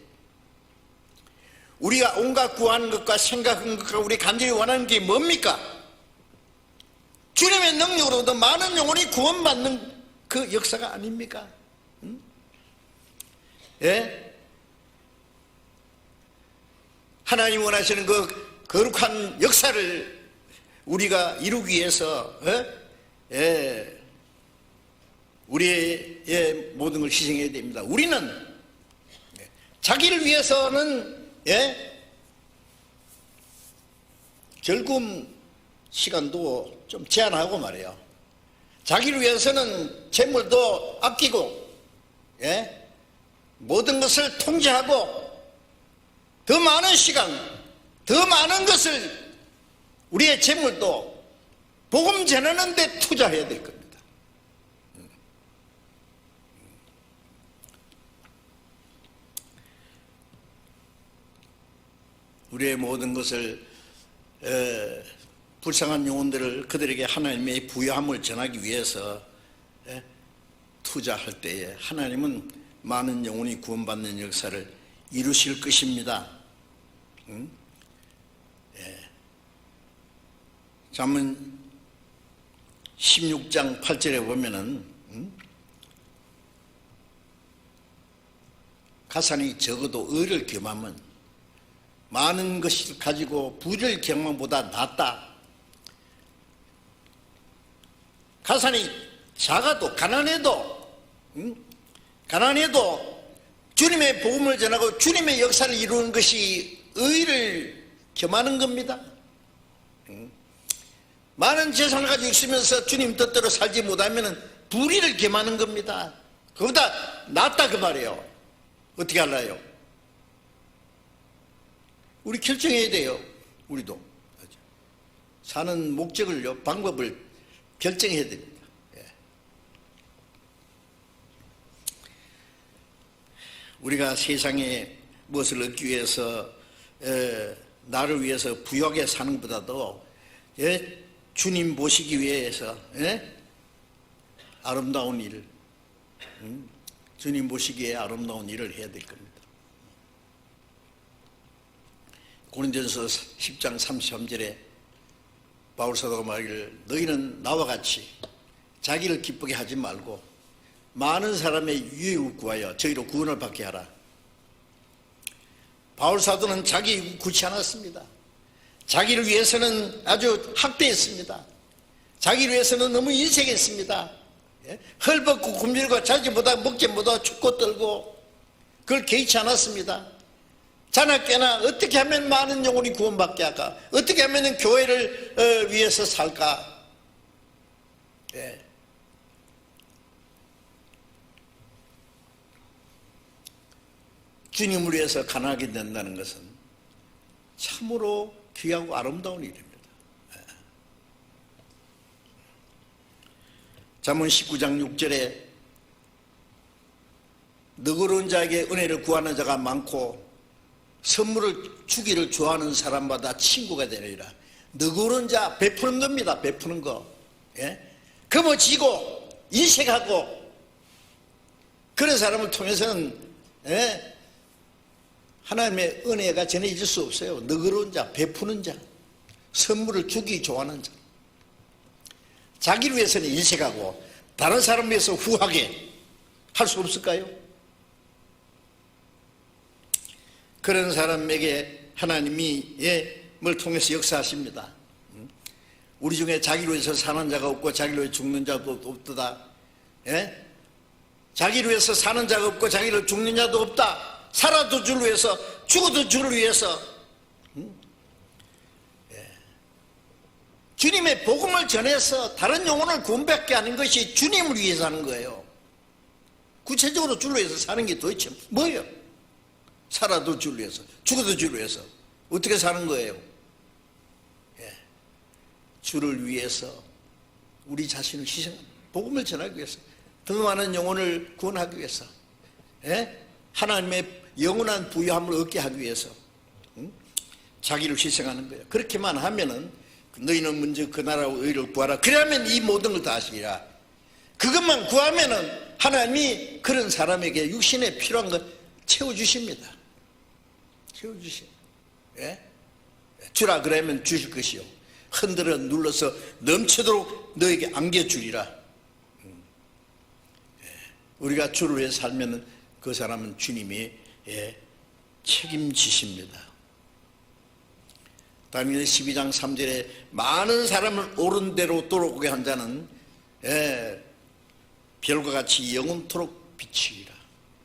S1: 우리가 온갖 구하는 것과 생각하는 것과 우리 간절히 원하는 게 뭡니까? 주님의 능력으로 더 많은 영혼이 구원받는 그 역사가 아닙니까? 하나님 원하시는 그 거룩한 역사를 우리가 이루기 위해서 우리의 모든 걸 희생해야 됩니다. 우리는 자기를 위해서는 즐거움 시간도 좀 제한하고 말이에요. 자기를 위해서는 재물도 아끼고 모든 것을 통제하고 더 많은 시간, 더 많은 것을 우리의 재물도 복음 전하는 데 투자해야 될 겁니다. 우리의 모든 것을 불쌍한 영혼들을 그들에게 하나님의 부요함을 전하기 위해서 투자할 때에 하나님은 많은 영혼이 구원받는 역사를 이루실 것입니다. 잠언 16장 8절에 보면은 가산이 적어도 의를 겸하면 많은 것을 가지고 부를 경험보다 낫다. 가산이 작아도 가난해도 주님의 복음을 전하고 주님의 역사를 이루는 것이 의를 겸하는 겁니다. 많은 재산을 가지고 있으면서 주님 뜻대로 살지 못하면 불의를 겸하는 겁니다. 그보다 낫다 그 말이에요. 어떻게 할래요? 우리 결정해야 돼요. 우리도 사는 목적을요, 방법을 결정해야 됩니다. 우리가 세상에 무엇을 얻기 위해서 나를 위해서 부유하게 사는 것보다도 주님 모시기 위해서 아름다운 일, 주님 모시기에 아름다운 일을 해야 될 겁니다. 고린도전서 10장 33절에 바울사도가 말하기를 너희는 나와 같이 자기를 기쁘게 하지 말고 많은 사람의 유익을 구하여 저희로 구원을 받게 하라. 바울사도는 자기 유익을 구치 않았습니다. 자기를 위해서는 아주 학대했습니다. 자기를 위해서는 너무 인색했습니다. 헐벗고 굶주리고 자지 못하고 먹지 못하고 춥고 떨고 그걸 개의치 않았습니다. 자나깨나 어떻게 하면 많은 영혼이 구원받게 할까? 어떻게 하면 교회를 위해서 살까? 예. 주님을 위해서 가난하게 된다는 것은 참으로 귀하고 아름다운 일입니다. 잠언 19장 6절에 너그러운 자에게 은혜를 구하는 자가 많고 선물을 주기를 좋아하는 사람마다 친구가 되리라. 너그러운 자, 베푸는 겁니다. 베푸는 거. 예? 거머쥐고 인색하고 그런 사람을 통해서는 예? 하나님의 은혜가 전해질 수 없어요. 너그러운 자, 베푸는 자, 선물을 주기 좋아하는 자, 자기를 위해서는 인색하고 다른 사람을 위해서 후하게 할 수 없을까요? 그런 사람에게 하나님이 뭘 통해서 역사하십니다. 우리 중에 자기를 위해서 사는 자가 없고 자기를 위해 죽는 자도 없다. 예? 자기를 위해서 사는 자가 없고 자기를 죽는 자도 없다. 살아도 주를 위해서 죽어도 주를 위해서 주님의 복음을 전해서 다른 영혼을 구원받게 하는 것이 주님을 위해서 하는 거예요. 구체적으로 주를 위해서 사는 게 도대체 뭐예요? 살아도 주를 위해서 죽어도 주를 위해서 어떻게 사는 거예요? 예. 주를 위해서 우리 자신을 희생하는 복음을 전하기 위해서 더 많은 영혼을 구원하기 위해서 예? 하나님의 영원한 부유함을 얻게 하기 위해서 자기를 희생하는 거예요. 그렇게만 하면은 너희는 먼저 그 나라와 의를 구하라. 그러면 이 모든 걸 다 하시리라. 그것만 구하면은 하나님이 그런 사람에게 육신에 필요한 것 채워주십니다. 채워주십니다. 예? 주라 그러면 주실 것이요. 흔들어 눌러서 넘치도록 너에게 안겨주리라. 우리가 주를 위해 살면은 그 사람은 주님이 책임지십니다. 다니엘 12장 3절에 많은 사람을 옳은 대로 돌아오게 한 자는 별과 같이 영원토록 비치리라.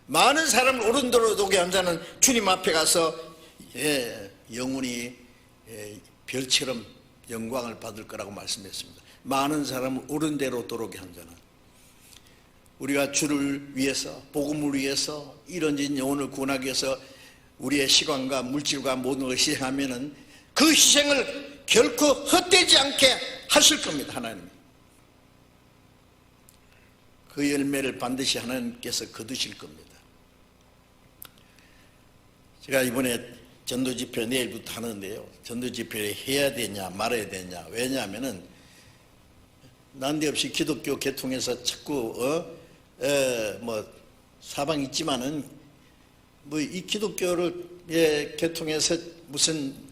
S1: 많은 사람을 옳은 대로 오게 한 자는 주님 앞에 가서 영원히 별처럼 영광을 받을 거라고 말씀했습니다. 많은 사람을 옳은 대로 돌아오게 한 자는 우리가 주를 위해서 복음을 위해서 이런저런 영혼을 구원하기 위해서 우리의 시간과 물질과 모든 것을 희생하면은 그 희생을 결코 헛되지 않게 하실 겁니다. 하나님. 그 열매를 반드시 하나님께서 거두실 겁니다. 제가 이번에 전도집회 내일부터 하는데요. 전도집회를 해야 되냐 말아야 되냐. 왜냐하면은 난데없이 기독교 계통에서 자꾸 사방 있지만은 뭐 이 기독교를 계통해서 무슨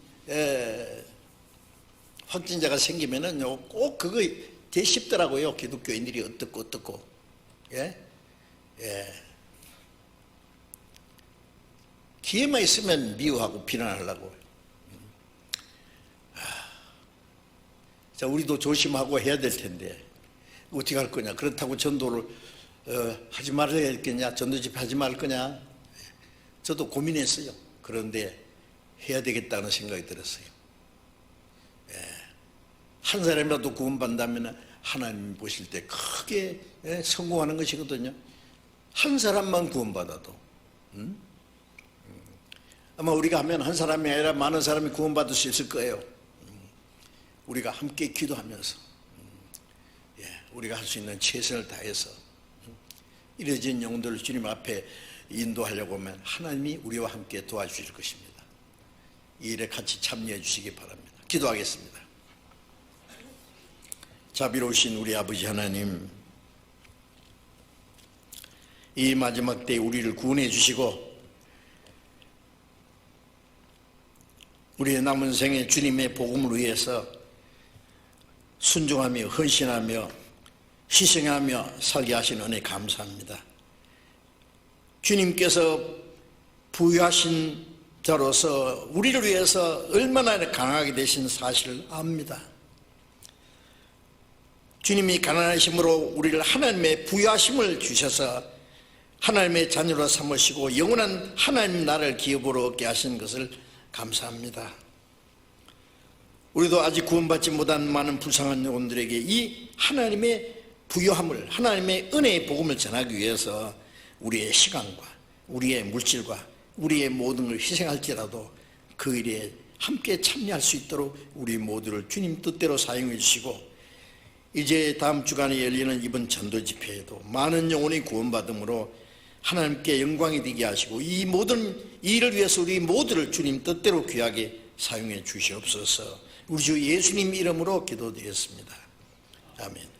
S1: 확진자가 생기면은요 꼭 그거 되게 쉽더라고요. 기독교인들이 어떻고 기회만 있으면 미워하고 비난하려고. 자, 우리도 조심하고 해야 될 텐데 어떻게 할 거냐. 그렇다고 전도를 하지 말아야 겠냐, 전도집회 하지 말 거냐. 저도 고민했어요. 그런데 해야 되겠다는 생각이 들었어요. 한 사람이라도 구원받는다면 하나님 보실 때 크게 성공하는 것이거든요. 한 사람만 구원받아도 아마 우리가 하면 한 사람이 아니라 많은 사람이 구원받을 수 있을 거예요. 우리가 함께 기도하면서 우리가 할 수 있는 최선을 다해서 이래진 영혼들을 주님 앞에 인도하려고 하면 하나님이 우리와 함께 도와주실 것입니다. 이 일에 같이 참여해 주시기 바랍니다. 기도하겠습니다. 자비로우신 우리 아버지 하나님, 이 마지막 때에 우리를 구원해 주시고 우리의 남은 생에 주님의 복음을 위해서 순종하며 헌신하며 희생하며 살게 하신 은혜 감사합니다. 주님께서 부유하신 자로서 우리를 위해서 얼마나 강하게 되신 사실을 압니다. 주님이 가난하심으로 우리를 하나님의 부유하심을 주셔서 하나님의 자녀로 삼으시고 영원한 하나님 나라를 기업으로 얻게 하시는 것을 감사합니다. 우리도 아직 구원받지 못한 많은 불쌍한 영혼들에게 이 하나님의 부요함을, 하나님의 은혜의 복음을 전하기 위해서 우리의 시간과 우리의 물질과 우리의 모든 걸 희생할지라도 그 일에 함께 참여할 수 있도록 우리 모두를 주님 뜻대로 사용해 주시고, 이제 다음 주간에 열리는 이번 전도 집회에도 많은 영혼이 구원받음으로 하나님께 영광이 되게 하시고, 이 모든 일을 위해서 우리 모두를 주님 뜻대로 귀하게 사용해 주시옵소서. 우리 주 예수님 이름으로 기도드렸습니다. 아멘.